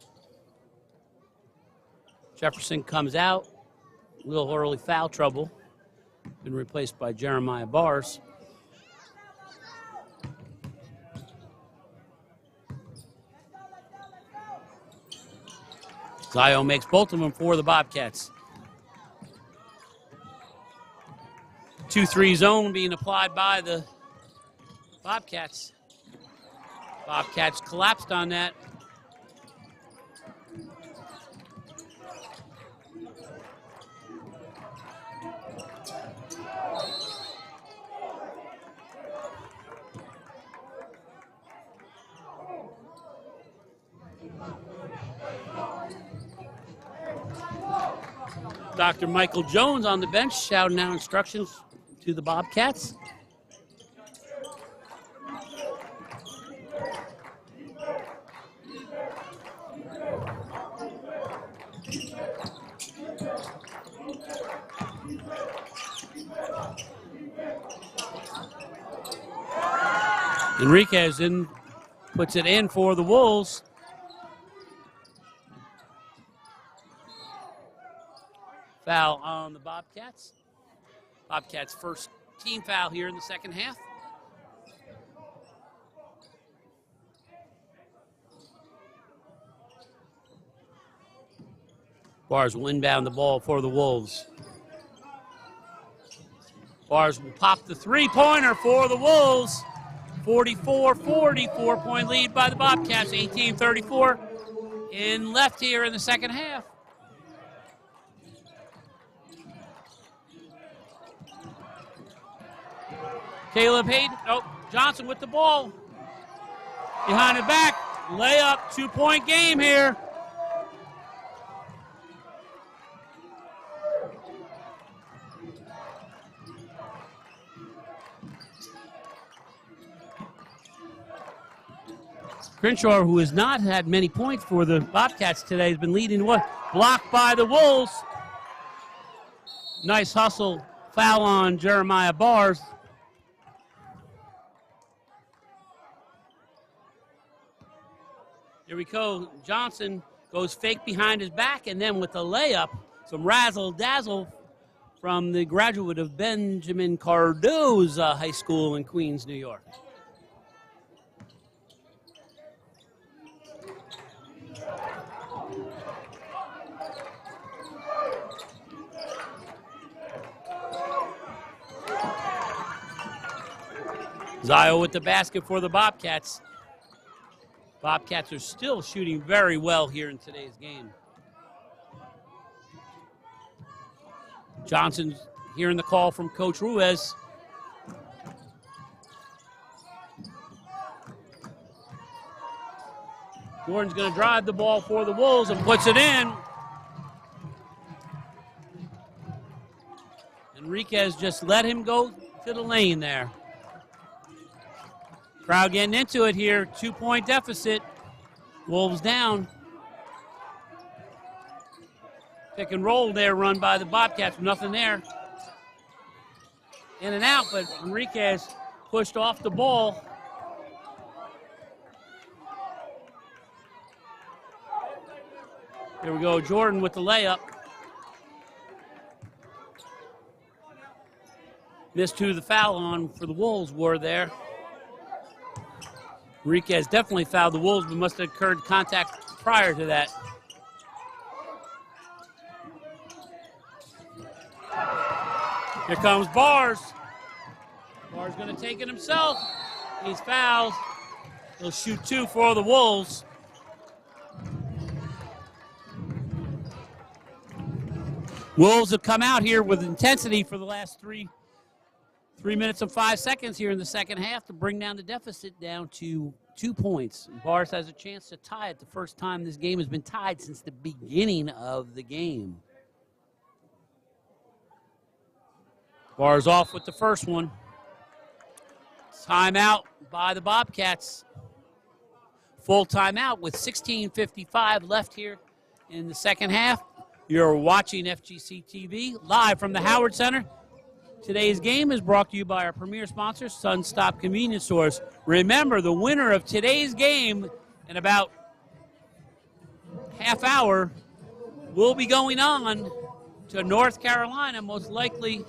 Jefferson comes out, a little early foul trouble, been replaced by Jeremiah Bars. Zio makes both of them for the Bobcats. 2-3 zone being applied by the Bobcats. Bobcats collapsed on that. Dr. Michael Jones on the bench shouting out instructions to the Bobcats. Enriquez puts it in for the Wolves. Foul on the Bobcats. Bobcats' first team foul here in the second half. Bars will inbound the ball for the Wolves. Bars will pop the three-pointer for the Wolves. 44-40, 4-point lead by the Bobcats, 18-34 in left here in the second half. Caleb Hayden, Johnson with the ball. Behind the back, layup, 2-point game here. Crenshaw, who has not had many points for the Bobcats today, has been leading one. Blocked by the Wolves. Nice hustle. Foul on Jeremiah Bars. Here we go. Johnson goes fake behind his back, and then with the layup, some razzle-dazzle from the graduate of Benjamin Cardoza High School in Queens, New York. Zio with the basket for the Bobcats. Bobcats are still shooting very well here in today's game. Johnson's hearing the call from Coach Ruiz. Gordon's going to drive the ball for the Wolves and puts it in. Enriquez just let him go to the lane there. Crowd getting into it here. 2-point deficit. Wolves down. Pick and roll there run by the Bobcats. Nothing there. In and out, but Enriquez pushed off the ball. Here we go. Jordan with the layup. Missed who the foul on for the Wolves were there. Enriquez definitely fouled the Wolves, but must have occurred contact prior to that. Here comes Bars. Bars going to take it himself. He's fouled. He'll shoot 2 for the Wolves. Wolves have come out here with intensity for the last 3 minutes and 5 seconds here in the second half to bring down the deficit down to 2 points. Bars has a chance to tie it the first time this game has been tied since the beginning of the game. Bars off with the first one. Timeout by the Bobcats. Full timeout with 16:55 left here in the second half. You're watching FGC TV live from the Howard Center. Today's game is brought to you by our premier sponsor, Sunstop Convenience Stores. Remember, the winner of today's game in about half hour will be going on to North Carolina, most likely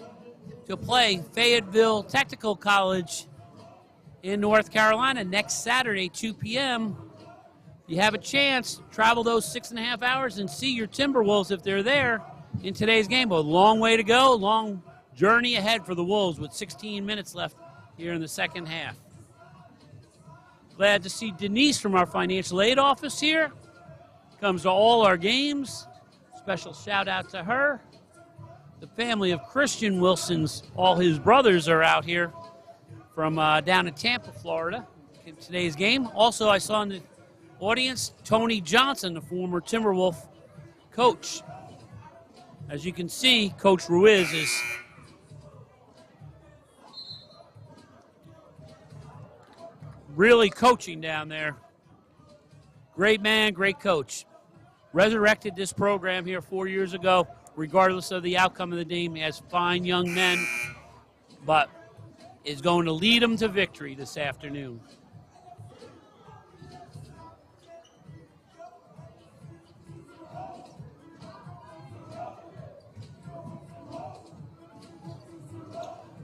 to play Fayetteville Technical College in North Carolina next Saturday, 2 p.m. You have a chance, travel those 6.5 hours and see your Timberwolves if they're there in today's game. But a long way to go, long journey ahead for the Wolves with 16 minutes left here in the second half. Glad to see Denise from our financial aid office here. Comes to all our games. Special shout out to her. The family of Christian Wilson's, all his brothers are out here from down in Tampa, Florida in today's game. Also, I saw in the audience Tony Johnson, the former Timberwolf coach. As you can see, Coach Ruiz is really coaching down there. Great man, great coach. Resurrected this program here 4 years ago, regardless of the outcome of the game. He has fine young men, but is going to lead them to victory this afternoon.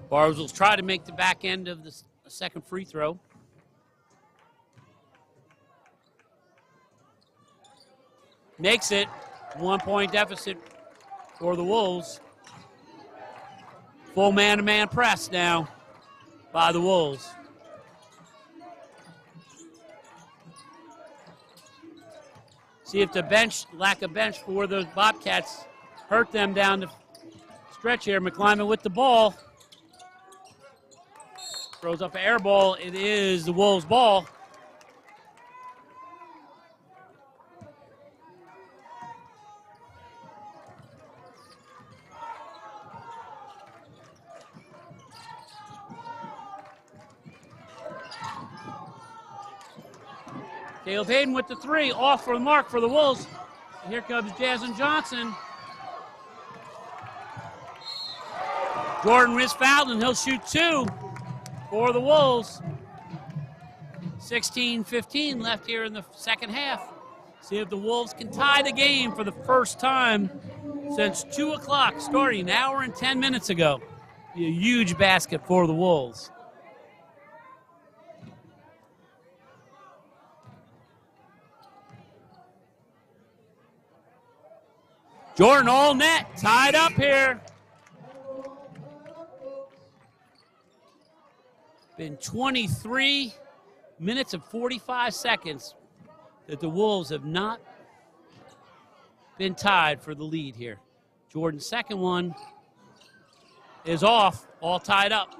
Bars will try to make the back end of the second free throw. Makes it. 1-point deficit for the Wolves. Full man-to-man press now by the Wolves. See if the lack of bench for the Bobcats hurt them down the stretch here. McClyman with the ball. Throws up an air ball. It is the Wolves' ball. Caleb Hayden with the three, off for the mark for the Wolves. Here comes Jason Johnson. Jordan is fouled, and he'll shoot two for the Wolves. 16-15 left here in the second half. See if the Wolves can tie the game for the first time since 2 o'clock, starting an hour and 10 minutes ago. Be a huge basket for the Wolves. Jordan all net, tied up here. Been 23 minutes and 45 seconds that the Wolves have not been tied for the lead here. Jordan's second one is off, all tied up.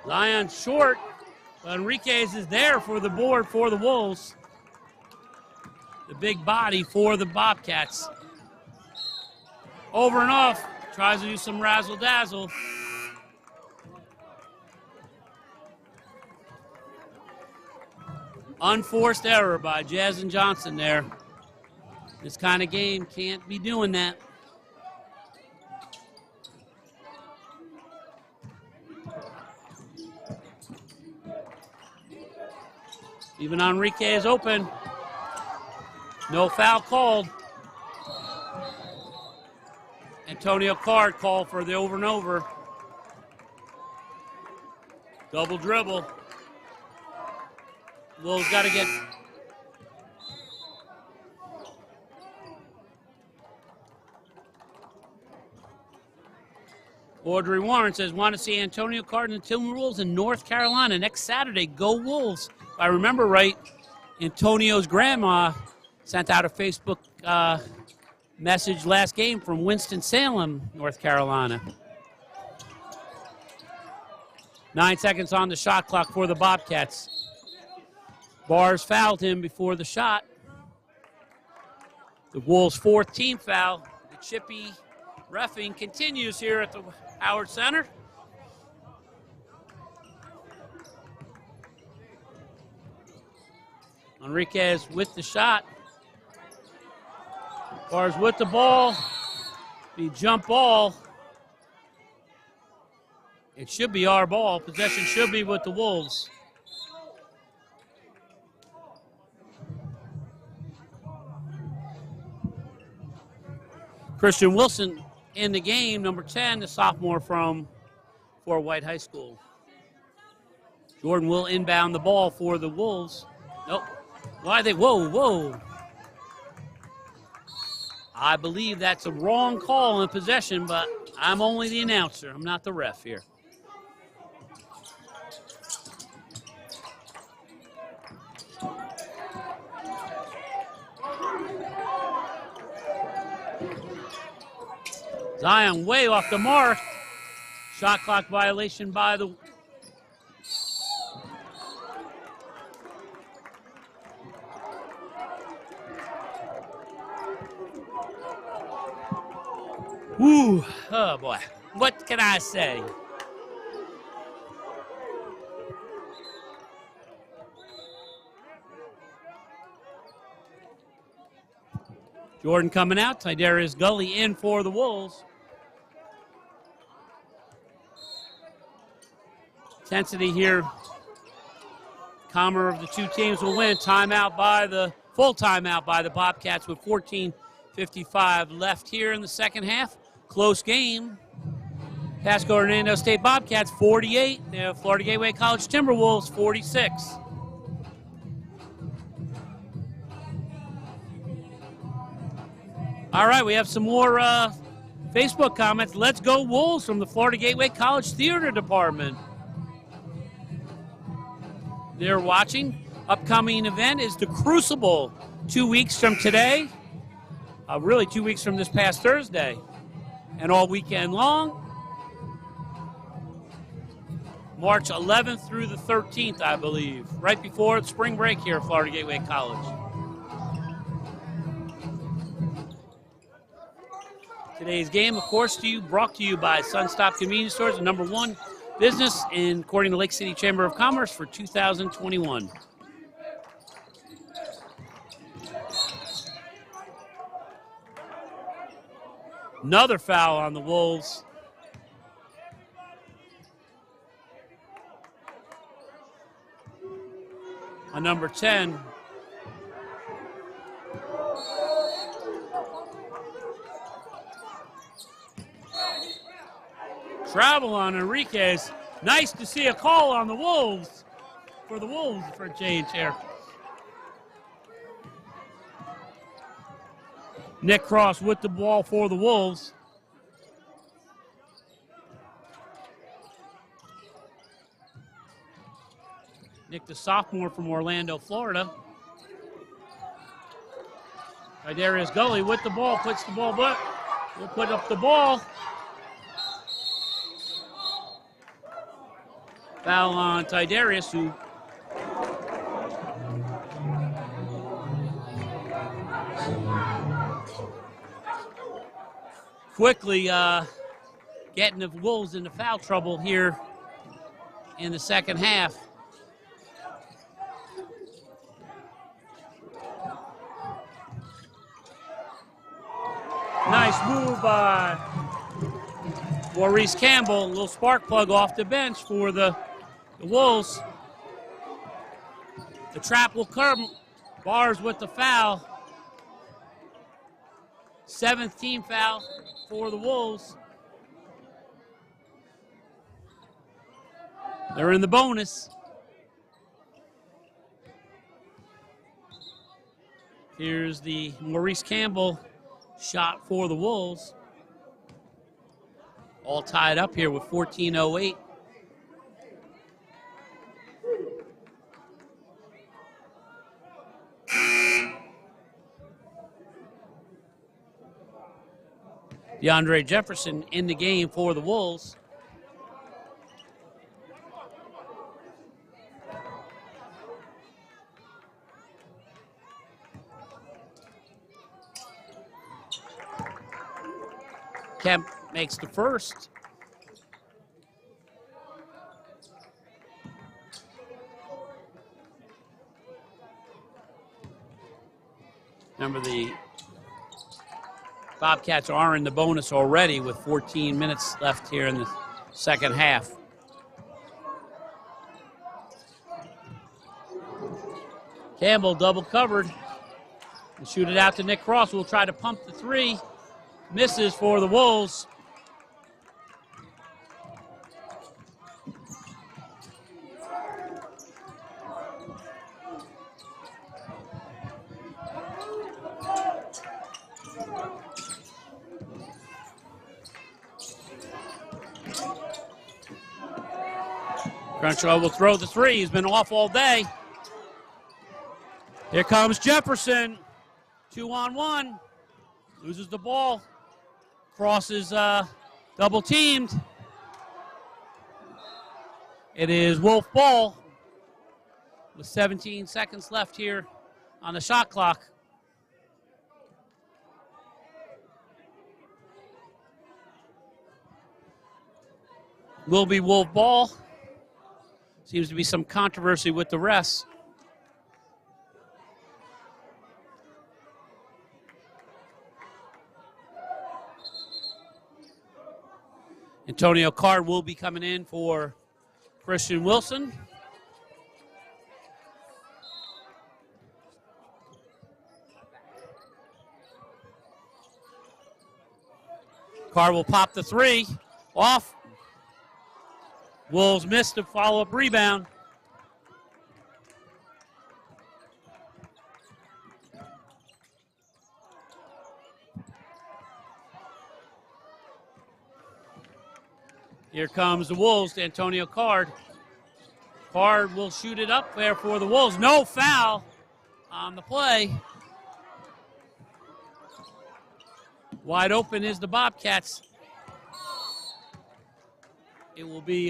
Zion short. Enriquez is there for the board for the Wolves. The big body for the Bobcats. Over and off. Tries to do some razzle-dazzle. Unforced error by Jason Johnson there. This kind of game can't be doing that. Even Enrique is open. No foul called. Antonio Card called for the over and over. Double dribble. Wolves got to get... Audrey Warren says, want to see Antonio Card and the Timberwolves in North Carolina next Saturday. Go Wolves. If I remember right, Antonio's grandma sent out a Facebook message last game from Winston-Salem, North Carolina. 9 seconds on the shot clock for the Bobcats. Bars fouled him before the shot. The Wolves' fourth team foul. The chippy reffing continues here at the Howard Center. Enriquez with the shot. Bars with the ball. The jump ball. It should be our ball. Possession should be with the Wolves. Christian Wilson in the game, number 10, the sophomore from Fort White High School. Jordan will inbound the ball for the Wolves. Nope. Why they? Whoa. I believe that's a wrong call in possession, but I'm only the announcer. I'm not the ref here. Zion way off the mark. Shot clock violation by the... Woo, oh boy. What can I say? Jordan coming out. Tidarius Gully in for the Wolves. Intensity here. Calmer of the two teams will win. Timeout by the full timeout by the Bobcats with 14:55 left here in the second half. Close game. Pasco-Hernando State Bobcats 48. Florida Gateway College Timberwolves 46. All right, we have some more Facebook comments. Let's go Wolves from the Florida Gateway College Theater Department. They're watching. Upcoming event is the Crucible 2 weeks from today. Really 2 weeks from this past Thursday. And all weekend long. March 11th through the 13th, I believe, right before spring break here at Florida Gateway College. Today's game, of course, brought to you by Sunstop Convenience Stores, the #1 business according to Lake City Chamber of Commerce for 2021. Another foul on the Wolves. On number 10. Travel on Enriquez. Nice to see a call on the Wolves. For the Wolves for a change here. Nick Cross with the ball for the Wolves. Nick, the sophomore from Orlando, Florida. Darius Gully with the ball, puts the ball, but will put up the ball. Foul on Tidarius, who quickly getting the Wolves into foul trouble here in the second half. Nice move by Maurice Campbell. A little spark plug off the bench for the Wolves. The trap will come. Bars with the foul. 7th team foul for the Wolves. They're in the bonus. Here's the Maurice Campbell shot for the Wolves. All tied up here with 14:08. DeAndre Jefferson in the game for the Wolves. Kemp makes the first. Remember, the Bobcats are in the bonus already with 14 minutes left here in the second half. Campbell double covered. And shoot it out to Nick Cross, who will try to pump the three. Misses for the Wolves. Crenshaw will throw the three. He's been off all day. Here comes Jefferson. 2-on-1. Loses the ball. Cross is double teamed. It is Wolf ball with 17 seconds left here on the shot clock. Will be Wolf ball. Seems to be some controversy with the refs. Antonio Card will be coming in for Christian Wilson. Card will pop the three. Off. Wolves missed a follow-up rebound. Here comes the Wolves to Antonio Card. Card will shoot it up there for the Wolves. No foul on the play. Wide open is the Bobcats. It will be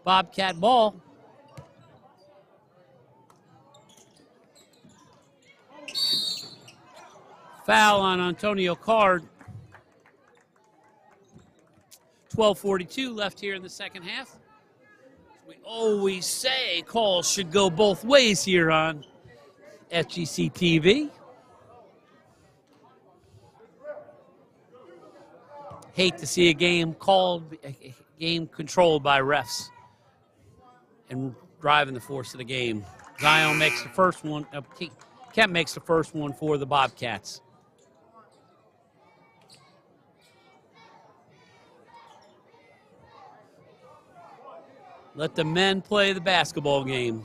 Bobcat ball. Foul on Antonio Card. 12:42 left here in the second half. We always say calls should go both ways here on FGC TV. Hate to see a game controlled by refs and driving the force of the game. Zion makes the first one. Kemp makes the first one for the Bobcats. Let the men play the basketball game.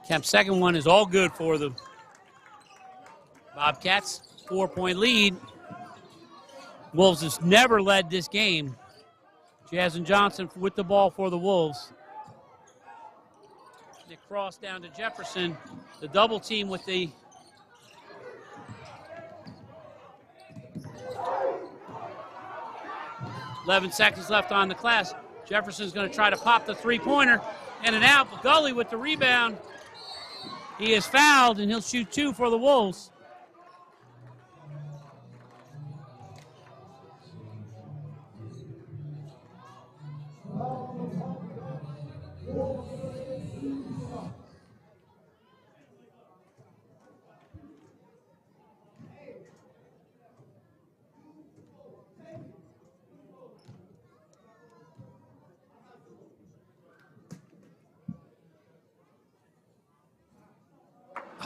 Kemp's second one is all good for the Bobcats. 4-point lead. Wolves has never led this game. Jazz and Johnson with the ball for the Wolves. Nick Cross down to Jefferson. The double team with the 11 seconds left on the class. Jefferson's going to try to pop the three-pointer. In and out, but Gully with the rebound. He is fouled, and he'll shoot 2 for the Wolves.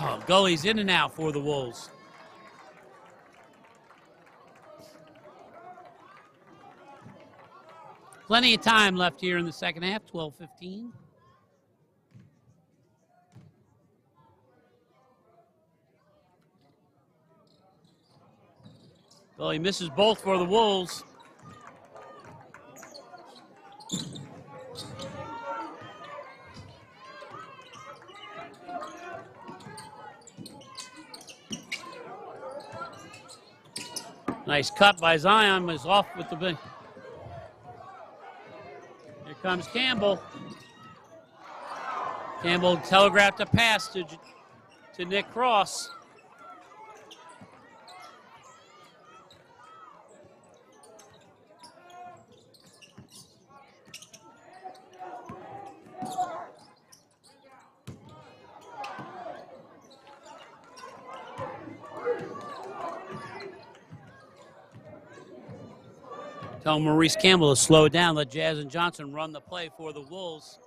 Oh, Gully's in and out for the Wolves. Plenty of time left here in the second half, 12:15. Gully misses both for the Wolves. Nice cut by Zion, was off with the big. Here comes Campbell. Campbell telegraphed a pass to Nick Cross. Tell Maurice Campbell to slow it down. Let Jazz and Johnson run the play for the Wolves.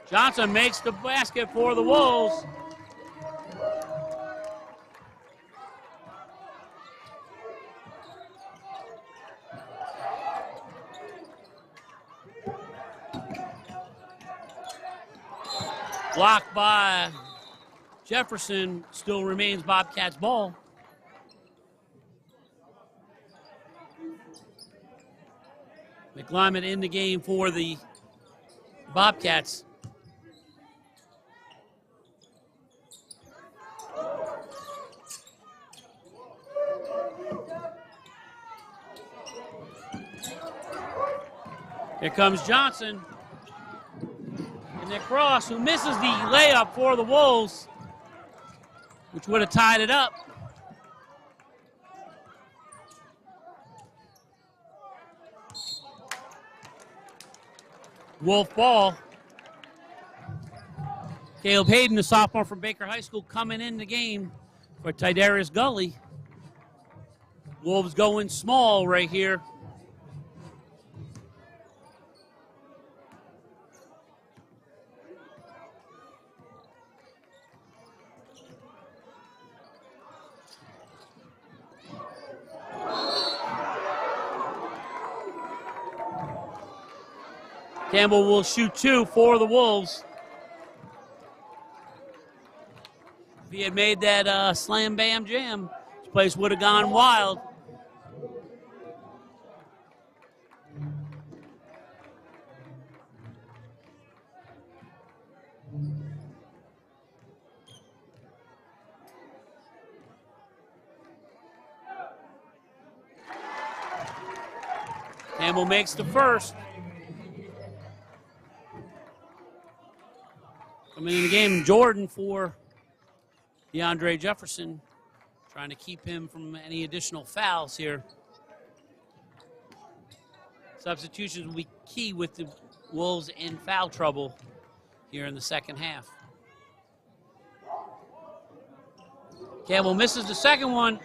Johnson makes the basket for the Wolves. Blocked by Jefferson, still remains Bobcats ball. McLyman in the game for the Bobcats. Here comes Johnson. And Nick Cross, who misses the layup for the Wolves, which would have tied it up. Wolf ball. Caleb Hayden, the sophomore from Baker High School, coming in the game for Tidarius Gully. Wolves going small right here. Campbell will shoot 2 for the Wolves. If he had made that slam, bam, jam, this place would have gone wild. Campbell makes the first. Coming in the game, Jordan for DeAndre Jefferson, trying to keep him from any additional fouls here. Substitutions will be key with the Wolves in foul trouble here in the second half. Campbell misses the second one.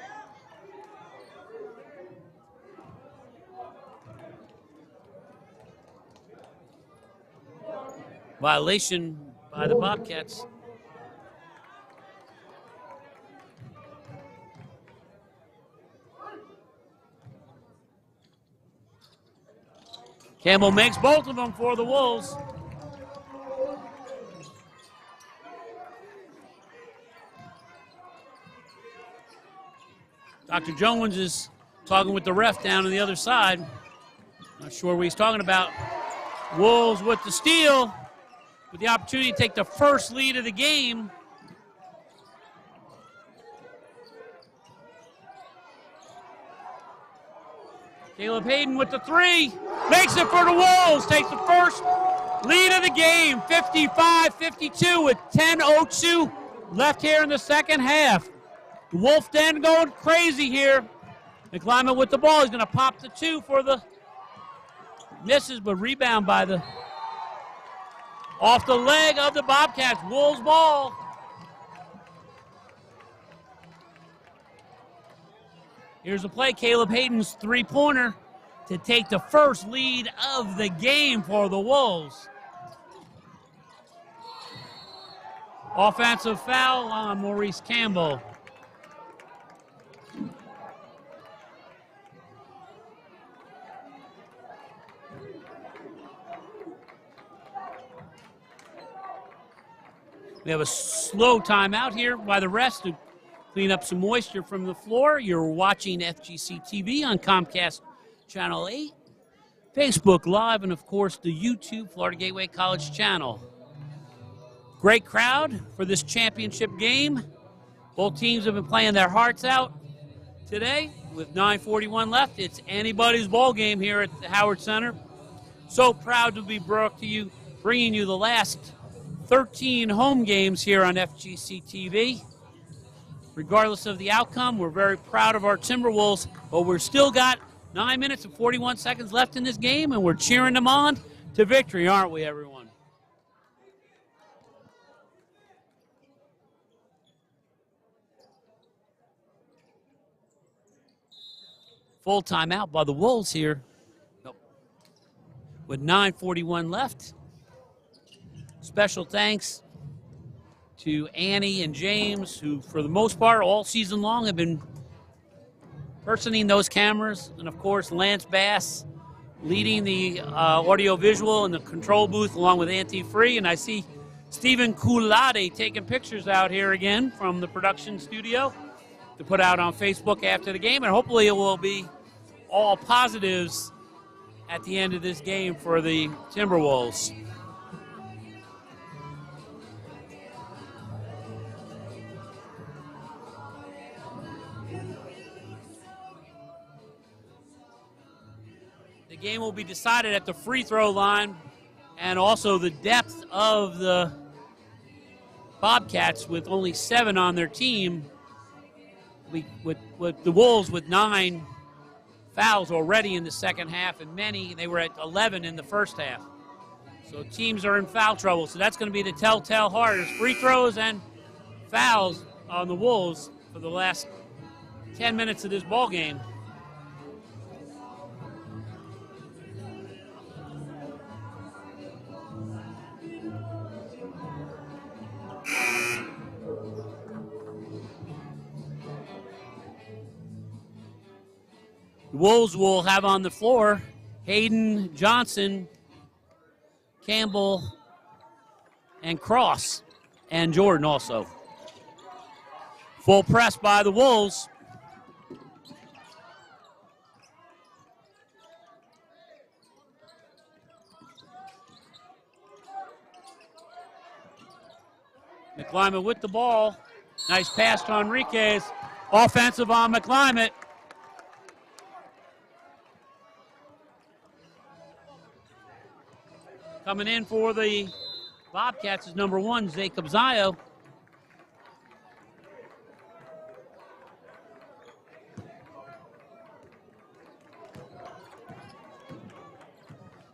Violation by the Bobcats. Campbell makes both of them for the Wolves. Dr. Jones is talking with the ref down on the other side. Not sure what he's talking about. Wolves with the steal, with the opportunity to take the first lead of the game. Caleb Hayden with the three, makes it for the Wolves, takes the first lead of the game, 55-52 with 10:02 left here in the second half. The Wolf Den going crazy here. McClymonds with the ball, he's gonna pop the two for the misses, but rebound by the, off the leg of the Bobcats, Wolves ball. Here's a play, Caleb Hayden's three-pointer to take the first lead of the game for the Wolves. Offensive foul on Maurice Campbell. We have a slow timeout here by the refs to clean up some moisture from the floor. You're watching FGC TV on Comcast Channel 8, Facebook Live, and, of course, the YouTube Florida Gateway College channel. Great crowd for this championship game. Both teams have been playing their hearts out today. With 9:41 left, it's anybody's ball game here at the Howard Center. So proud to be brought to you, bringing you the last 13 home games here on FGC TV. Regardless of the outcome, we're very proud of our Timberwolves, but we're still got 9 minutes and 41 seconds left in this game, and we're cheering them on to victory, aren't we, everyone? Full timeout by the Wolves here. Nope. With 9:41 left. Special thanks to Annie and James, who for the most part all season long have been personing those cameras. And of course, Lance Bass leading the audio-visual in the control booth along with Anti-Free. And I see Stephen Coulade taking pictures out here again from the production studio to put out on Facebook after the game. And hopefully it will be all positives at the end of this game for the Timberwolves. The game will be decided at the free throw line, and also the depth of the Bobcats with only 7 on their team, with the Wolves with 9 fouls already in the second half, and they were at 11 in the first half. So teams are in foul trouble, so that's going to be the telltale heart. There's free throws and fouls on the Wolves for the last 10 minutes of this ball game. The Wolves will have on the floor Hayden, Johnson, Campbell, and Cross, and Jordan also. Full press by the Wolves. McClymonds with the ball. Nice pass to Enriquez. Offensive on McClymonds. Coming in for the Bobcats is number 1, Jacob Zio.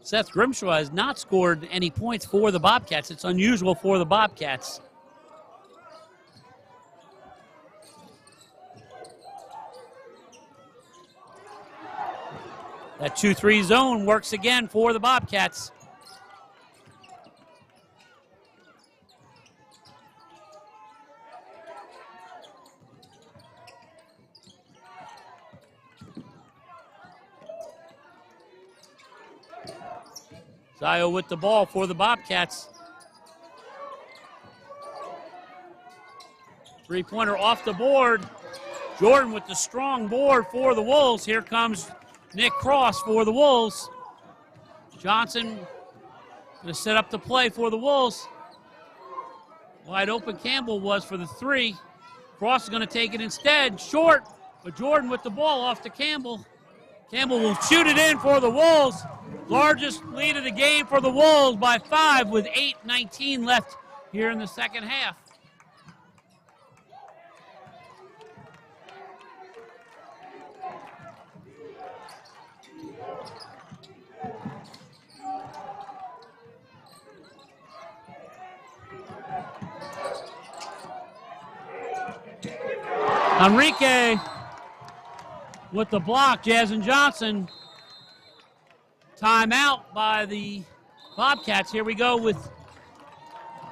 Seth Grimshaw has not scored any points for the Bobcats. It's unusual for the Bobcats. That 2-3 zone works again for the Bobcats. Zio with the ball for the Bobcats. Three-pointer off the board. Jordan with the strong board for the Wolves. Here comes Nick Cross for the Wolves. Johnson going to set up the play for the Wolves. Wide open Campbell was for the 3. Cross is going to take it instead. Short, but Jordan with the ball off to Campbell. Campbell will shoot it in for the Wolves. Largest lead of the game for the Wolves by 5 with 8:19 left here in the second half. Enrique with the block, Jazzen Johnson. Timeout by the Bobcats. Here we go with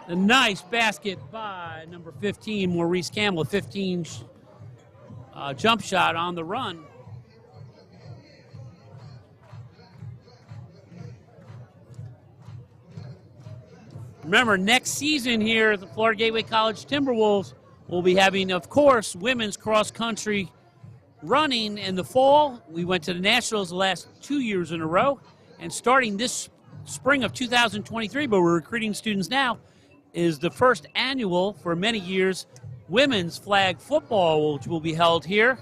the nice basket by number 15, Maurice Campbell, 15 jump shot on the run. Remember, next season here at the Florida Gateway College Timberwolves, we'll be having, of course, women's cross-country running in the fall. We went to the Nationals the last 2 years in a row. And starting this spring of 2023, but we're recruiting students now, is the first annual, for many years, women's flag football, which will be held here.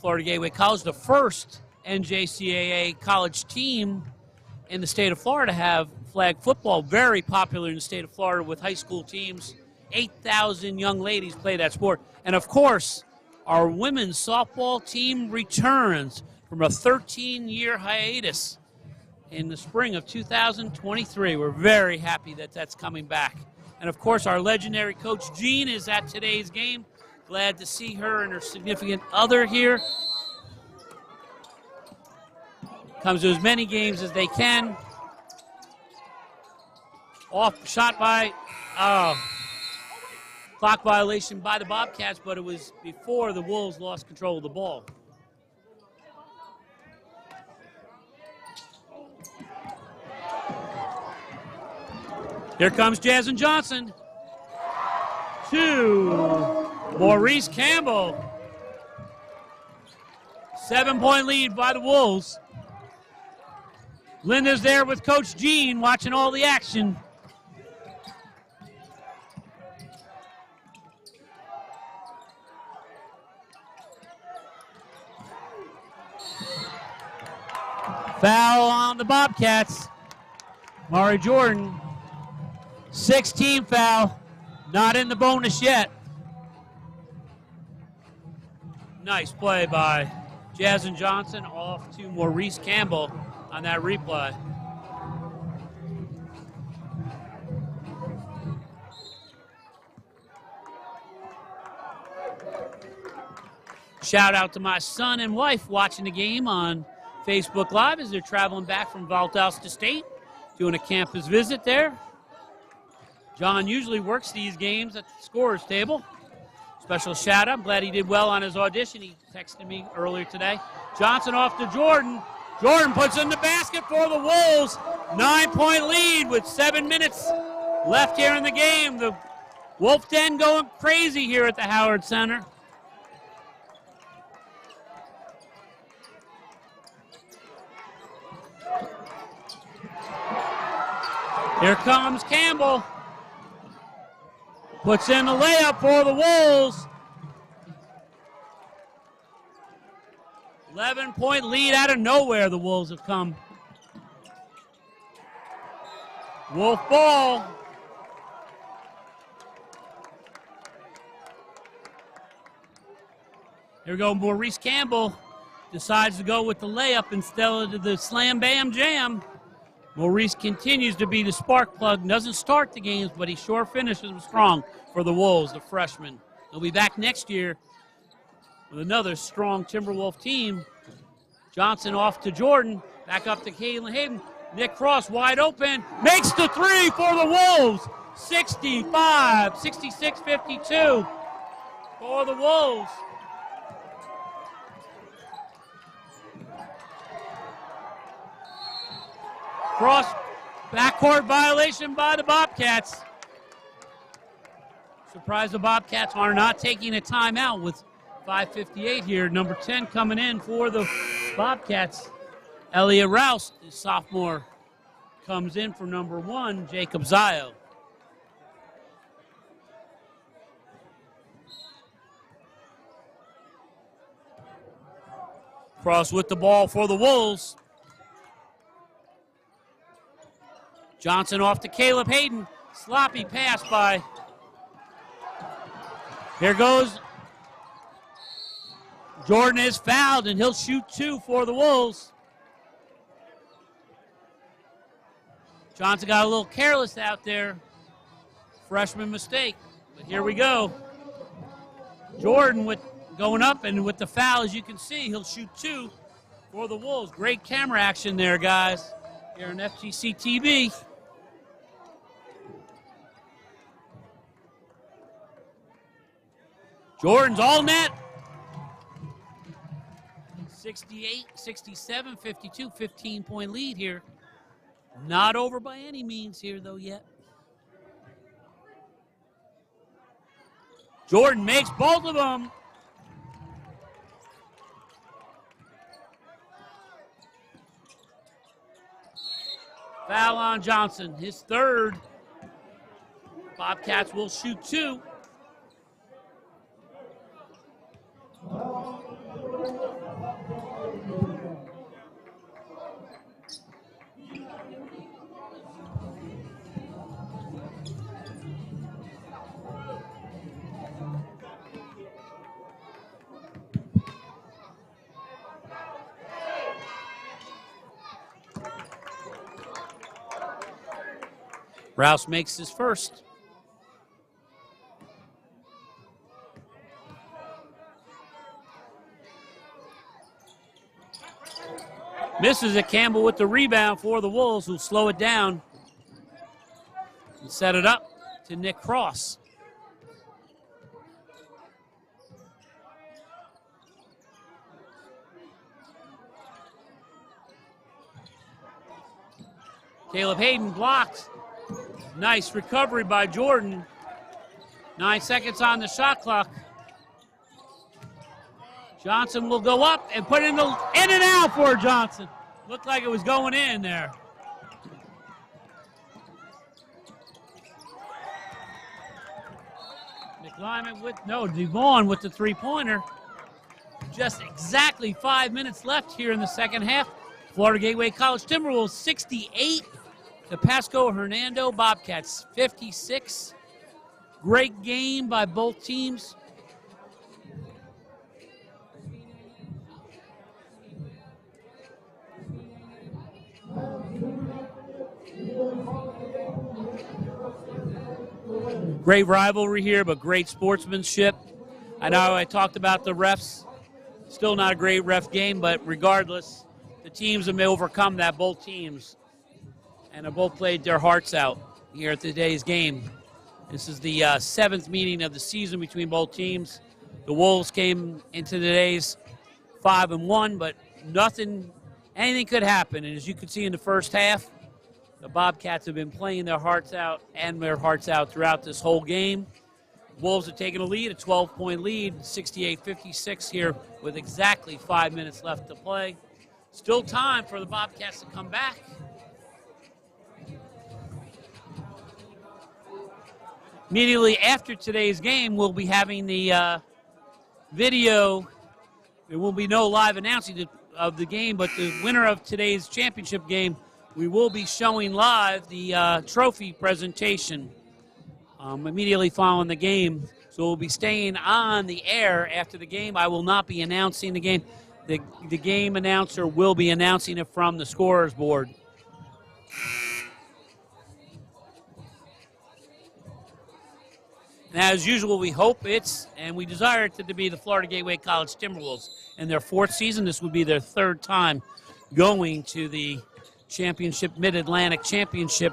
Florida Gateway College, the first NJCAA college team in the state of Florida to have flag football. Very popular in the state of Florida with high school teams. 8,000 young ladies play that sport. And, of course, our women's softball team returns from a 13-year hiatus in the spring of 2023. We're very happy that that's coming back. And, of course, our legendary coach, Jean, is at today's game. Glad to see her and her significant other here. Comes to as many games as they can. Off shot by, clock violation by the Bobcats, but it was before the Wolves lost control of the ball. Here comes Jazzen Johnson to Maurice Campbell. 7-point lead by the Wolves. Linda's there with Coach Jean watching all the action. Foul on the Bobcats. Mari Jordan. 16 foul, not in the bonus yet. Nice play by Jazzen Johnson off to Maurice Campbell on that replay. Shout out to my son and wife watching the game on Facebook Live as they're traveling back from Valdosta State, doing a campus visit there. John usually works these games at the scorer's table. Special shout out. I'm glad he did well on his audition. He texted me earlier today. Johnson off to Jordan. Jordan puts in the basket for the Wolves. 9-point lead with 7 minutes left here in the game. The Wolf Den going crazy here at the Howard Center. Here comes Campbell. Puts in the layup for the Wolves. 11-point lead out of nowhere the Wolves have come. Wolf ball. Here we go. Maurice Campbell decides to go with the layup instead of the slam bam jam. Maurice continues to be the spark plug. Doesn't start the games, but he sure finishes them strong for the Wolves, the freshman. He'll be back next year with another strong Timberwolf team. Johnson off to Jordan. Back up to Caitlin Hayden. Nick Cross wide open. Makes the three for the Wolves. 66-52 for the Wolves. Cross backcourt violation by the Bobcats. Surprised the Bobcats are not taking a timeout with 5:58 here. Number 10 coming in for the Bobcats. Elliot Rouse, the sophomore, comes in for number 1, Jacob Zio. Cross with the ball for the Wolves. Johnson off to Caleb Hayden. Sloppy pass by. Here goes. Jordan is fouled, and he'll shoot 2 for the Wolves. Johnson got a little careless out there. Freshman mistake. But here we go. Jordan going up, and with the foul, as you can see, he'll shoot 2 for the Wolves. Great camera action there, guys, here on FGC TV. Jordan's all net. 68, 67, 52, 15-point lead here. Not over by any means here, though, yet. Jordan makes both of them. Foul on Johnson, his third. Bobcats will shoot 2. Rouse makes his first. Misses it. Campbell with the rebound for the Wolves, who'll slow it down and set it up to Nick Cross. Caleb Hayden blocks. Nice recovery by Jordan. 9 seconds on the shot clock. Johnson will go up and put it in and out for Johnson. Looked like it was going in there. Devon with the three-pointer. Just exactly 5 minutes left here in the second half. Florida Gateway College Timberwolves 68. The Pasco-Hernando Bobcats 56. Great game by both teams. Great rivalry here, but great sportsmanship. I know I talked about the refs. Still not a great ref game, but regardless, the teams have overcome that, both teams. And have both played their hearts out here at today's game. This is the 7th meeting of the season between both teams. The Wolves came into today's 5-1, but anything could happen. And as you can see in the first half, the Bobcats have been playing their hearts out throughout this whole game. Wolves have taken a lead, a 12-point lead, 68-56 here with exactly 5 minutes left to play. Still time for the Bobcats to come back. Immediately after today's game, we'll be having the video. There will be no live announcing of the game, but the winner of today's championship game we will be showing live the trophy presentation immediately following the game. So we'll be staying on the air after the game. I will not be announcing the game. The game announcer will be announcing it from the scorer's board. And as usual, we hope and we desire it to be the Florida Gateway College Timberwolves in their 4th season. This would be their 3rd time going to the championship, Mid-Atlantic Championship,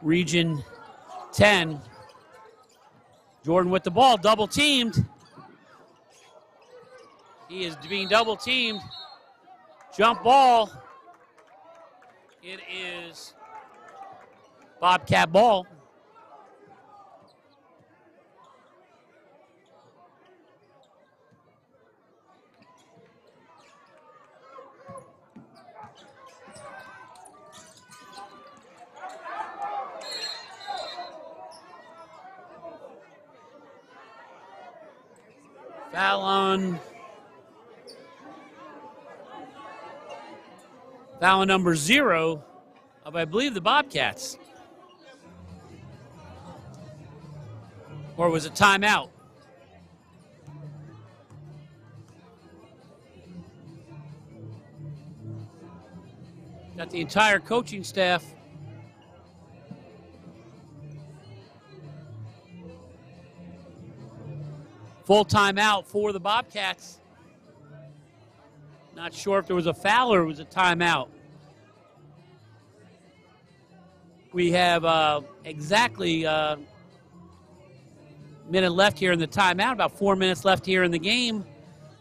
Region 10. Jordan with the ball, double teamed. He is being double teamed. Jump ball. It is Bobcat ball. Foul on number 0 of, I believe, the Bobcats. Or was it timeout? Got the entire coaching staff. Full timeout for the Bobcats. Not sure if there was a foul or it was a timeout. We have exactly a minute left here in the timeout, about 4 minutes left here in the game.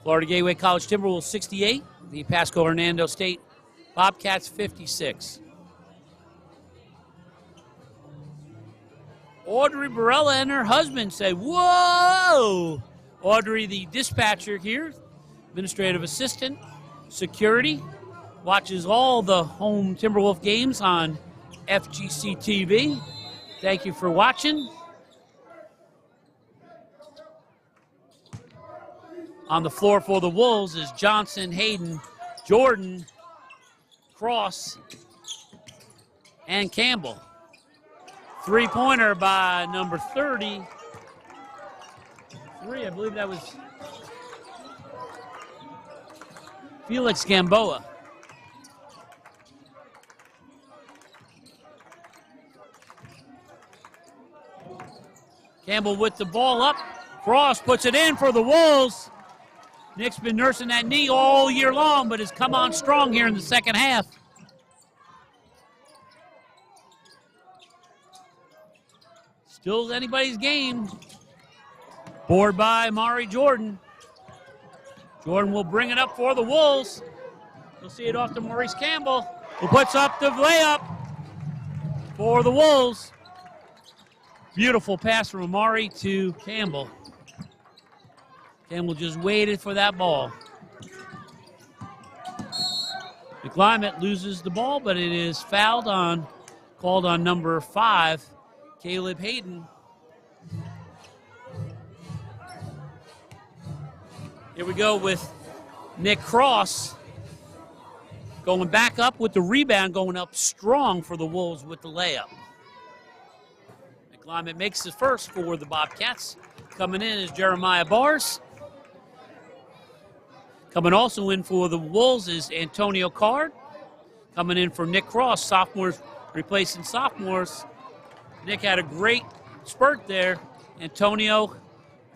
Florida Gateway College Timberwolves 68, the Pasco-Hernando State Bobcats 56. Audrey Barella and her husband say, whoa! Audrey, the dispatcher here, administrative assistant, security, watches all the home Timberwolf games on FGC TV. Thank you for watching. On the floor for the Wolves is Johnson, Hayden, Jordan, Cross, and Campbell. Three-pointer by number 30. I believe that was Felix Gamboa. Campbell with the ball up. Cross puts it in for the Wolves. Nick's been nursing that knee all year long, but has come on strong here in the second half. Still anybody's game. Board by Mari Jordan. Jordan will bring it up for the Wolves. We'll see it off to Maurice Campbell, who puts up the layup for the Wolves. Beautiful pass from Amari to Campbell. Campbell just waited for that ball. McClimate loses the ball, but it is called on number 5, Caleb Hayden. Here we go with Nick Cross going back up with the rebound, going up strong for the Wolves with the layup. McClimate makes the first for the Bobcats. Coming in is Jeremiah Bars. Coming also in for the Wolves is Antonio Card. Coming in for Nick Cross, sophomores replacing sophomores. Nick had a great spurt there. Antonio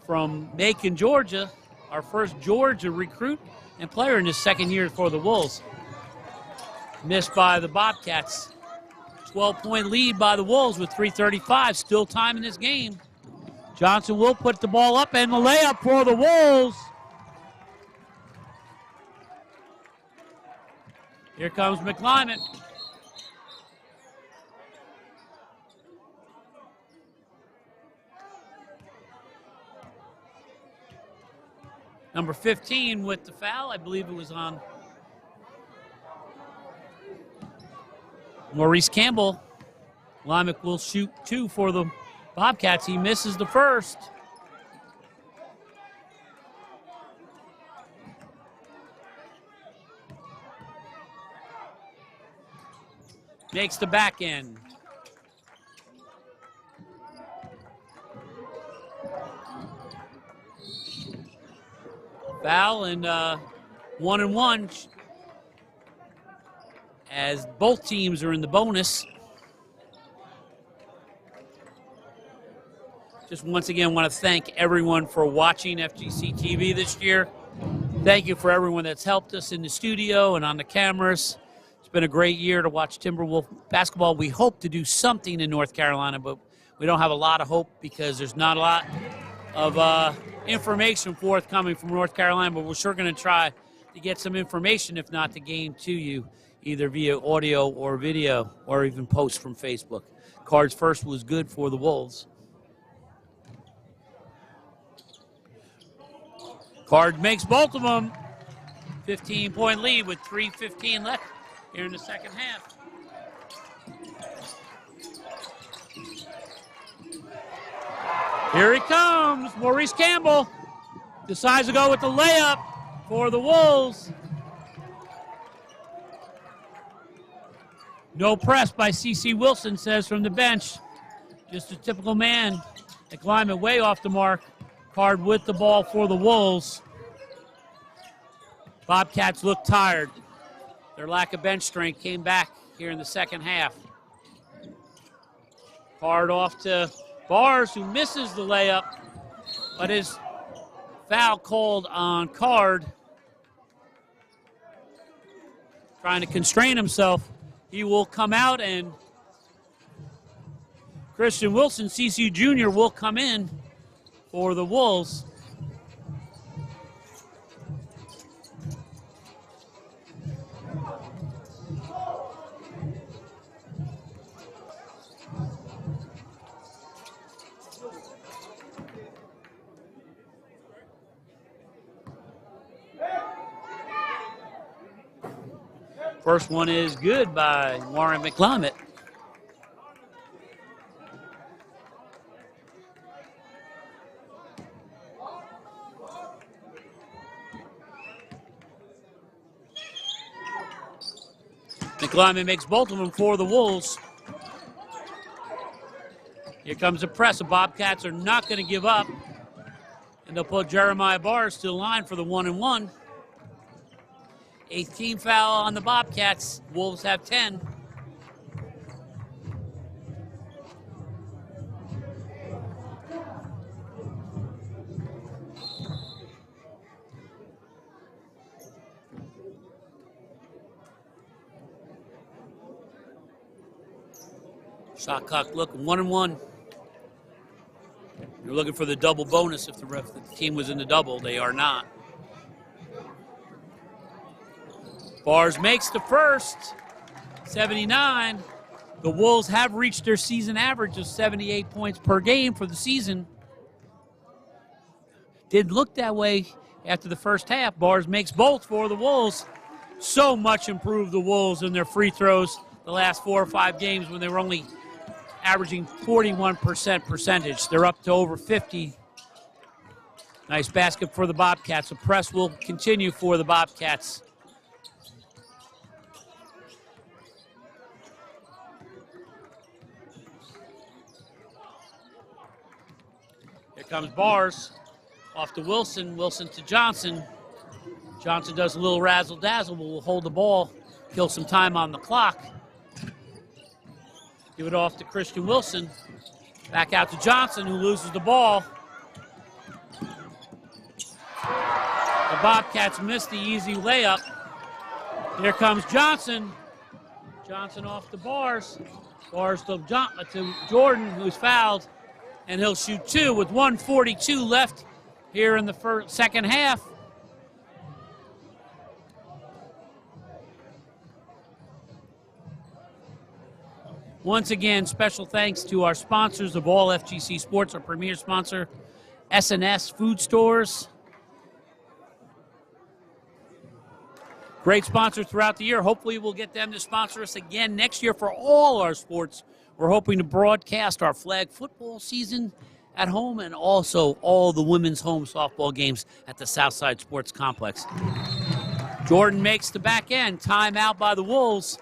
from Macon, Georgia, our first Georgia recruit and player in his second year for the Wolves. Missed by the Bobcats. 12-point lead by the Wolves with 3:35. Still time in this game. Johnson will put the ball up and the layup for the Wolves. Here comes McClimate. Number 15 with the foul. I believe it was on Maurice Campbell. Lymick will shoot 2 for the Bobcats. He misses the first. makes the back end. Foul and 1-1 as both teams are in the bonus. Just once again want to thank everyone for watching FGC TV this year. Thank you for everyone that's helped us in the studio and on the cameras. It's been a great year to watch Timberwolves basketball. We hope to do something in North Carolina, but we don't have a lot of hope because there's not a lot of information forthcoming from North Carolina, but we're sure going to try to get some information, if not the game, to you, either via audio or video or even posts from Facebook. Cards first was good for the Wolves. Card makes both of them. 15-point lead with 3:15 left here in the second half. Here he comes. Maurice Campbell decides to go with the layup for the Wolves. No press by C.C. Wilson, says from the bench. Just a typical man. The Lyman way off the mark. Card with the ball for the Wolves. Bobcats look tired. Their lack of bench strength came back here in the second half. Card off to Bars, who misses the layup, but his foul called on Card. Trying to constrain himself. He will come out, and Christian Wilson, CC Jr., will come in for the Wolves. First one is good by Warren McClymont. McClymont makes both of them for the Wolves. Here comes a press. The Bobcats are not going to give up. And they'll put Jeremiah Bars to the line for the 1-1. 8th team foul on the Bobcats. Wolves have 10. Shot clock look 1-1. You're looking for the double bonus if the team was in the double. They are not. Bars makes the first, 79. The Wolves have reached their season average of 78 points per game for the season. Didn't look that way after the first half. Bars makes both for the Wolves. So much improved the Wolves in their free throws the last 4 or 5 games when they were only averaging 41% percentage. They're up to over 50. Nice basket for the Bobcats. The press will continue for the Bobcats. Here comes Bars. Off to Wilson. Wilson to Johnson. Johnson does a little razzle-dazzle, but will hold the ball, kill some time on the clock. Give it off to Christian Wilson. Back out to Johnson, who loses the ball. The Bobcats missed the easy layup. Here comes Johnson. Johnson off the Bars. Bars to Jordan, who's fouled. And he'll shoot 2 with 1:42 left here in the second half. Once again, special thanks to our sponsors of all FGC Sports, our premier sponsor, S&S Food Stores. Great sponsors throughout the year. Hopefully we'll get them to sponsor us again next year for all our sports. We're hoping to broadcast our flag football season at home and also all the women's home softball games at the Southside Sports Complex. Jordan makes the back end. Timeout by the Wolves.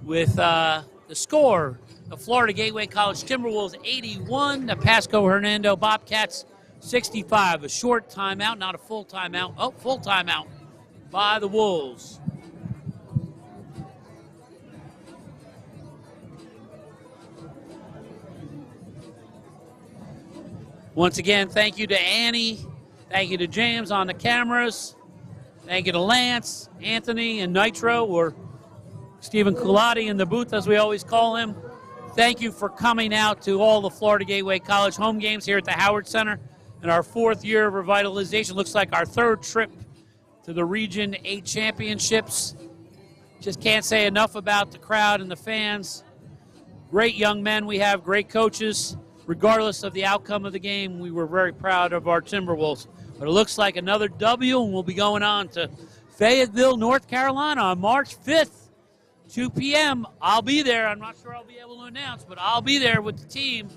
with the score. The Florida Gateway College Timberwolves 81, the Pasco-Hernando Bobcats 65. A short timeout, not a full timeout. Oh, full timeout by the Wolves. Once again, thank you to Annie. Thank you to James on the cameras. Thank you to Lance, Anthony, and Nitro, or Stephen Culati in the booth, as we always call him. Thank you for coming out to all the Florida Gateway College home games here at the Howard Center. In our 4th year of revitalization, looks like our 3rd trip to the Region 8 Championships. Just can't say enough about the crowd and the fans. Great young men we have, great coaches. Regardless of the outcome of the game, we were very proud of our Timberwolves. But it looks like another W, and we'll be going on to Fayetteville, North Carolina on March 5th. 2 p.m. I'll be there. I'm not sure I'll be able to announce, but I'll be there with the team.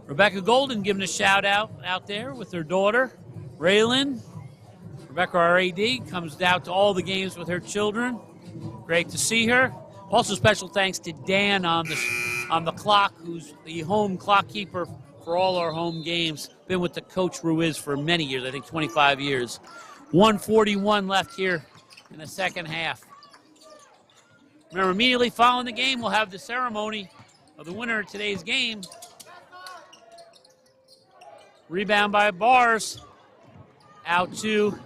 Rebecca Golden giving a shout out there with her daughter, Raylan. Rebecca, our AD, comes out to all the games with her children. Great to see her. Also special thanks to Dan on the clock, who's the home clock keeper for all our home games. Been with the coach Ruiz for many years, I think 25 years. 1:41 left here in the second half. Remember, immediately following the game, we'll have the ceremony of the winner of today's game. Rebound by Bars. Out to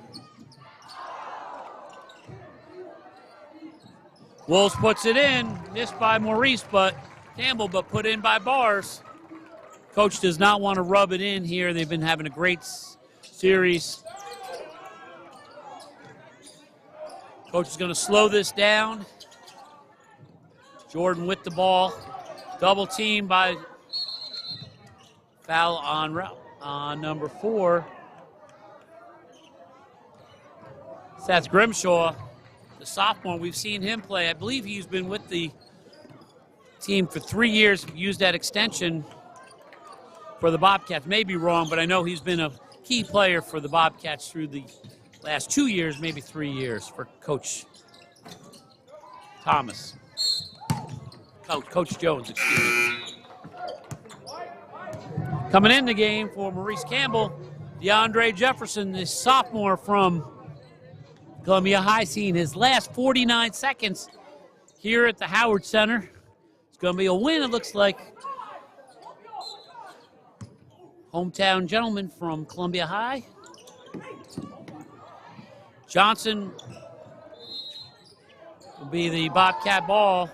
Wolves, puts it in. Missed by Maurice, but Campbell, but put in by Bars. Coach does not want to rub it in here. They've been having a great series. Coach is going to slow this down. Jordan with the ball. Double team by foul on number 4. Seth Grimshaw, the sophomore. We've seen him play. I believe he's been with the team for 3 years, used that extension for the Bobcats. May be wrong, but I know he's been a key player for the Bobcats through the last 2 years, maybe 3 years for Coach Thomas. Coach Jones, excuse me. Coming in the game for Maurice Campbell, DeAndre Jefferson, the sophomore from Columbia High, seeing his last 49 seconds here at the Howard Center. It's going to be a win, it looks like. Hometown gentleman from Columbia High. Johnson will be the Bobcat ball.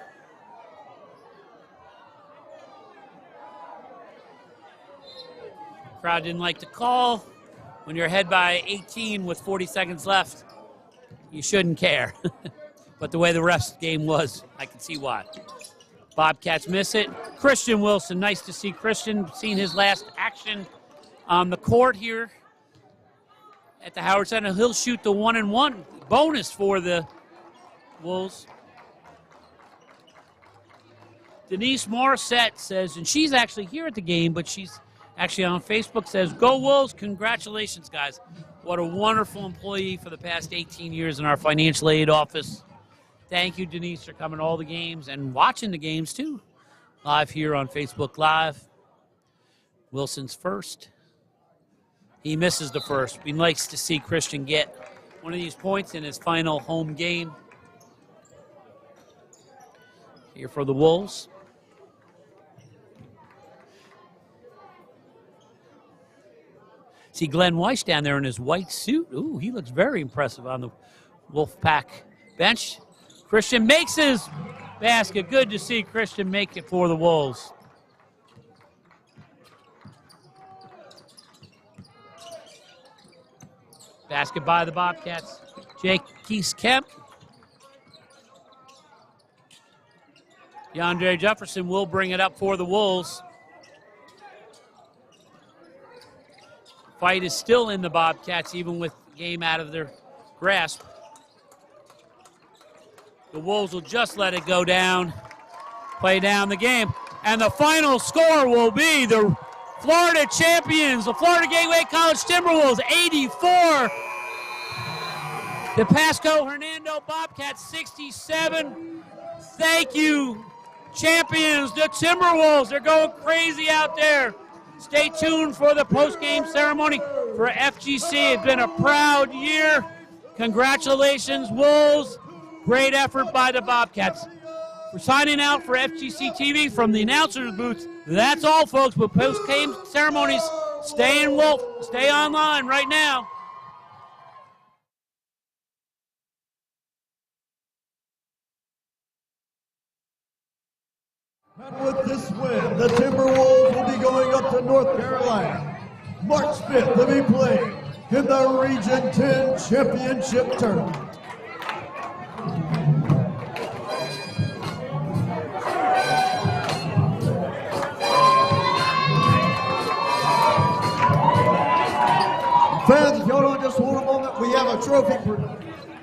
Crowd didn't like the call. When you're ahead by 18 with 40 seconds left, you shouldn't care. But the way the rest game was, I can see why. Bobcats miss it. Christian Wilson, nice to see Christian, seen his last action on the court here at the Howard Center. He'll shoot the 1-and-1 bonus for the Wolves. Denise Morissette says, and she's actually here at the game, but she's actually on Facebook, says, "Go Wolves, congratulations, guys." What a wonderful employee for the past 18 years in our financial aid office. Thank you, Denise, for coming to all the games and watching the games, too. Live here on Facebook Live. Wilson's first. He misses the first. He likes to see Christian get one of these points in his final home game. Here for the Wolves. See Glenn Weiss down there in his white suit. Ooh, he looks very impressive on the Wolfpack bench. Christian makes his basket. Good to see Christian make it for the Wolves. Basket by the Bobcats. Jake Keese Kemp. DeAndre Jefferson will bring it up for the Wolves. Fight is still in the Bobcats, even with the game out of their grasp. The Wolves will just let it go down, play down the game. And the final score will be the Florida champions, the Florida Gateway College Timberwolves, 84. The Pasco-Hernando Bobcats, 67. Thank you, champions, the Timberwolves. They're going crazy out there. Stay tuned for the post-game ceremony for FGC. It's been a proud year. Congratulations, Wolves. Great effort by the Bobcats. We're signing out for FGC TV from the announcer's booth. That's all, folks, but post-game ceremonies, stay in Wolf. Stay online right now. And with this win, the Timberwolves will be going up to North Carolina March 5th to be playing in the Region 10 Championship Tournament. Fans, if y'all don't just hold a moment, we have a trophy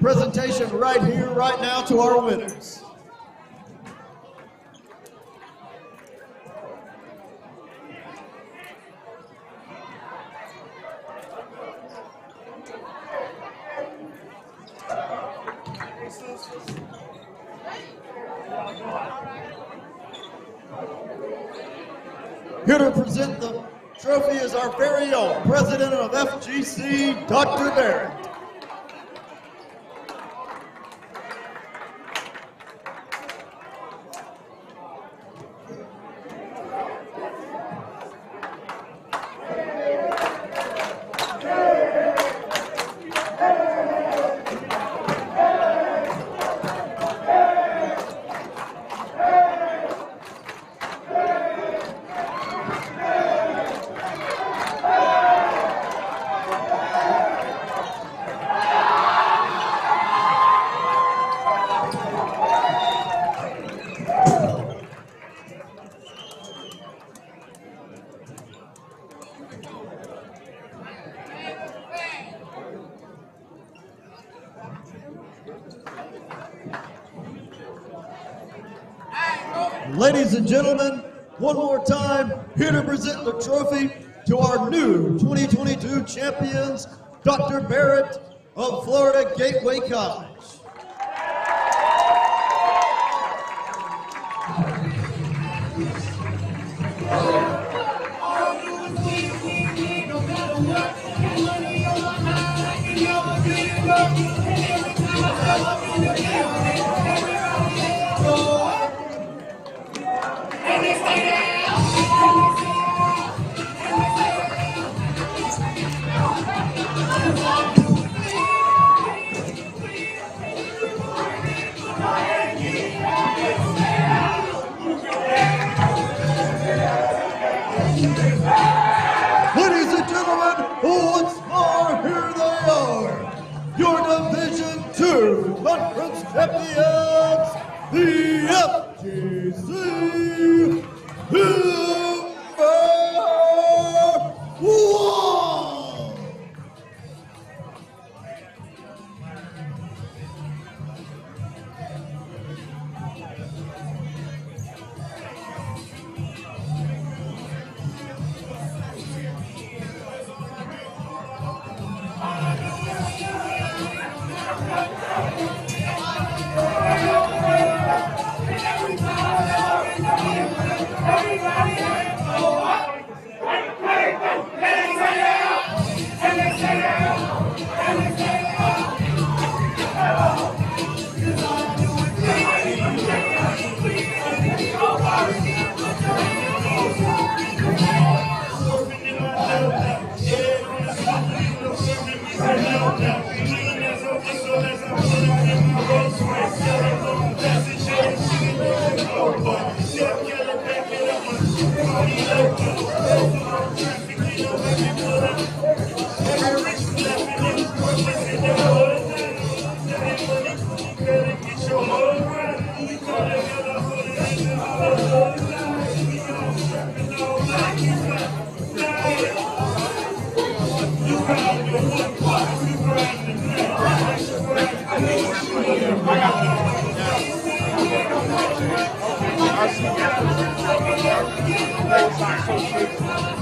presentation right here, right now to our winners. Here to present the trophy is our very own president of FGC, Dr. Barrett. Ladies and gentlemen, one more time, here to present the trophy to our new 2022 champions, Dr. Barrett of Florida Gateway College. Ladies and gentlemen, once more, here they are, your Division II Conference champions, the FGC Timberwolves.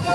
Our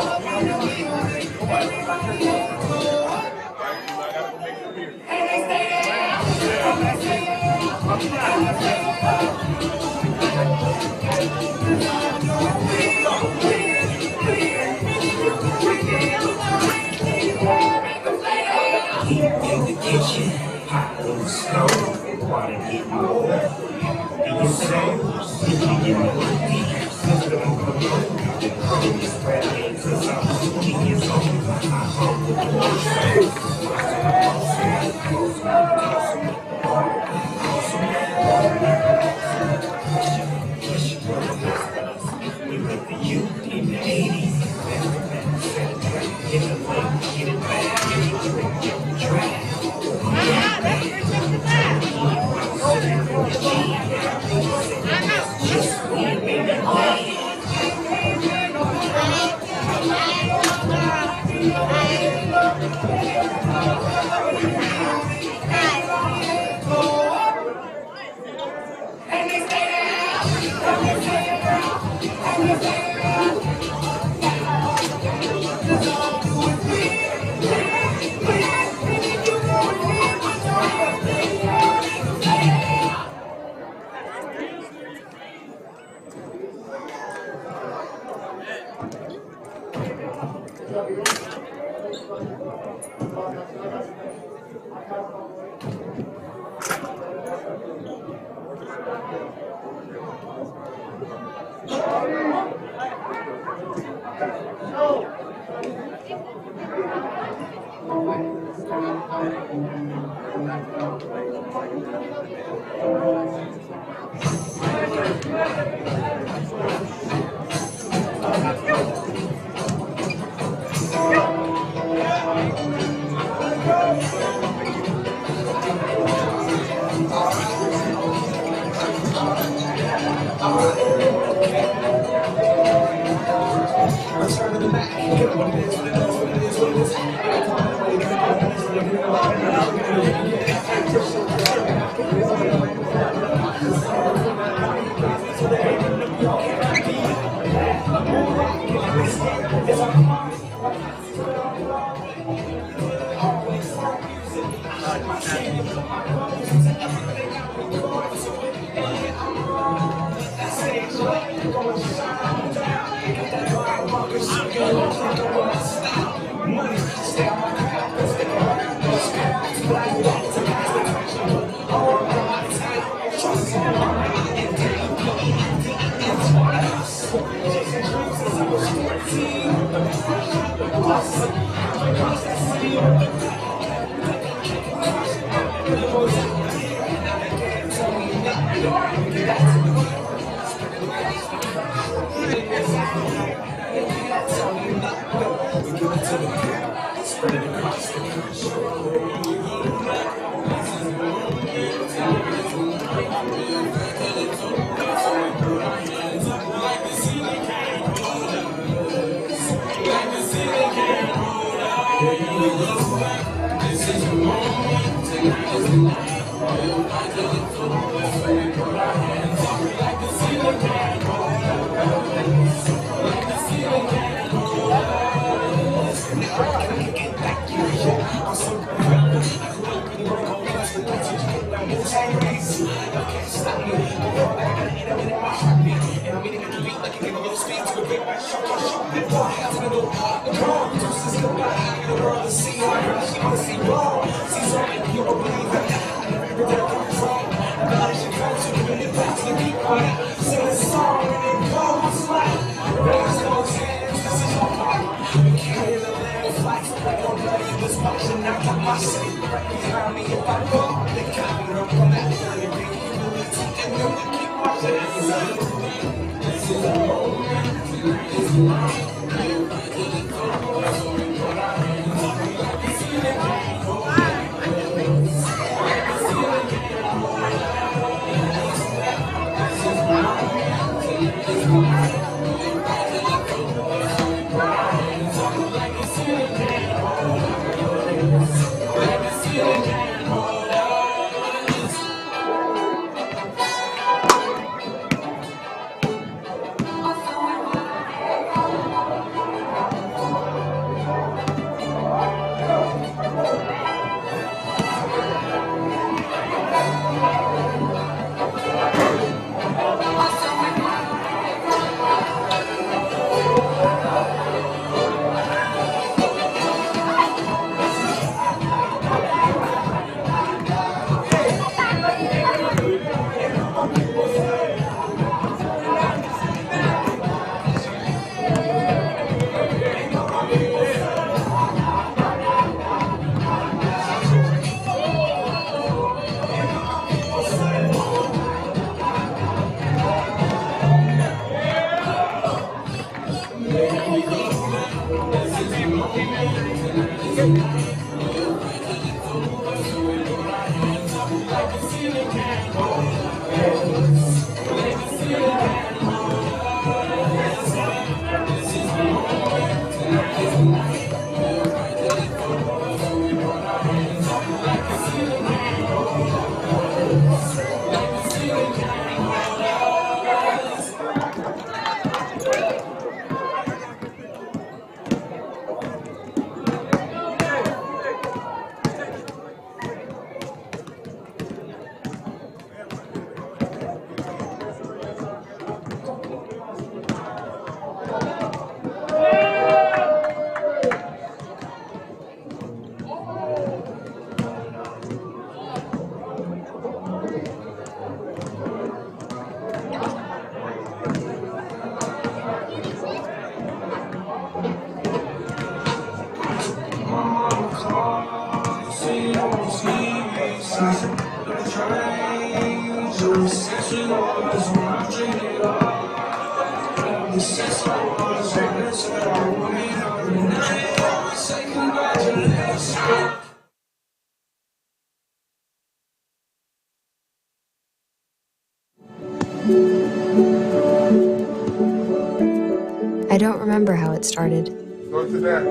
I don't remember how it started. Go to that.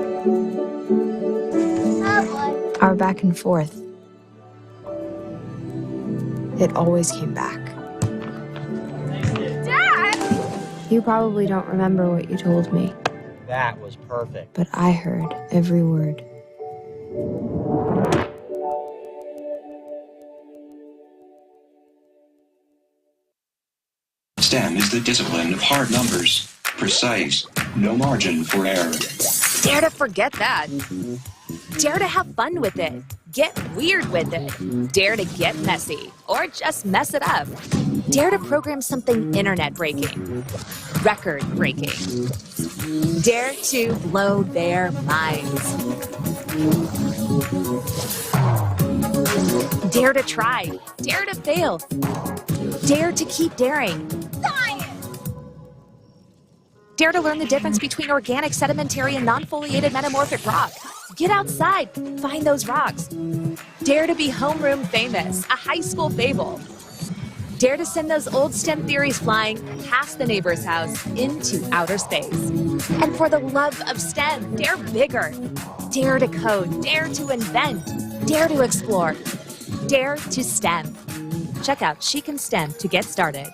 Our back and forth. It always came back. Dad! You probably don't remember what you told me. That was perfect. But I heard every word. STEM is the discipline of hard numbers, precise, no margin for error. Dare to forget that. Dare to have fun with it. Get weird with it. Dare to get messy, or just mess it up. Dare to program something internet-breaking, record-breaking. Dare to blow their minds. Dare to try. Dare to fail. Dare to keep daring. Dare to learn the difference between organic, sedimentary, and non-foliated metamorphic rock. Get outside, find those rocks. Dare to be homeroom famous, a high school fable. Dare to send those old STEM theories flying past the neighbor's house into outer space. And for the love of STEM, dare bigger. Dare to code, dare to invent, dare to explore, dare to STEM. Check out She Can STEM to get started.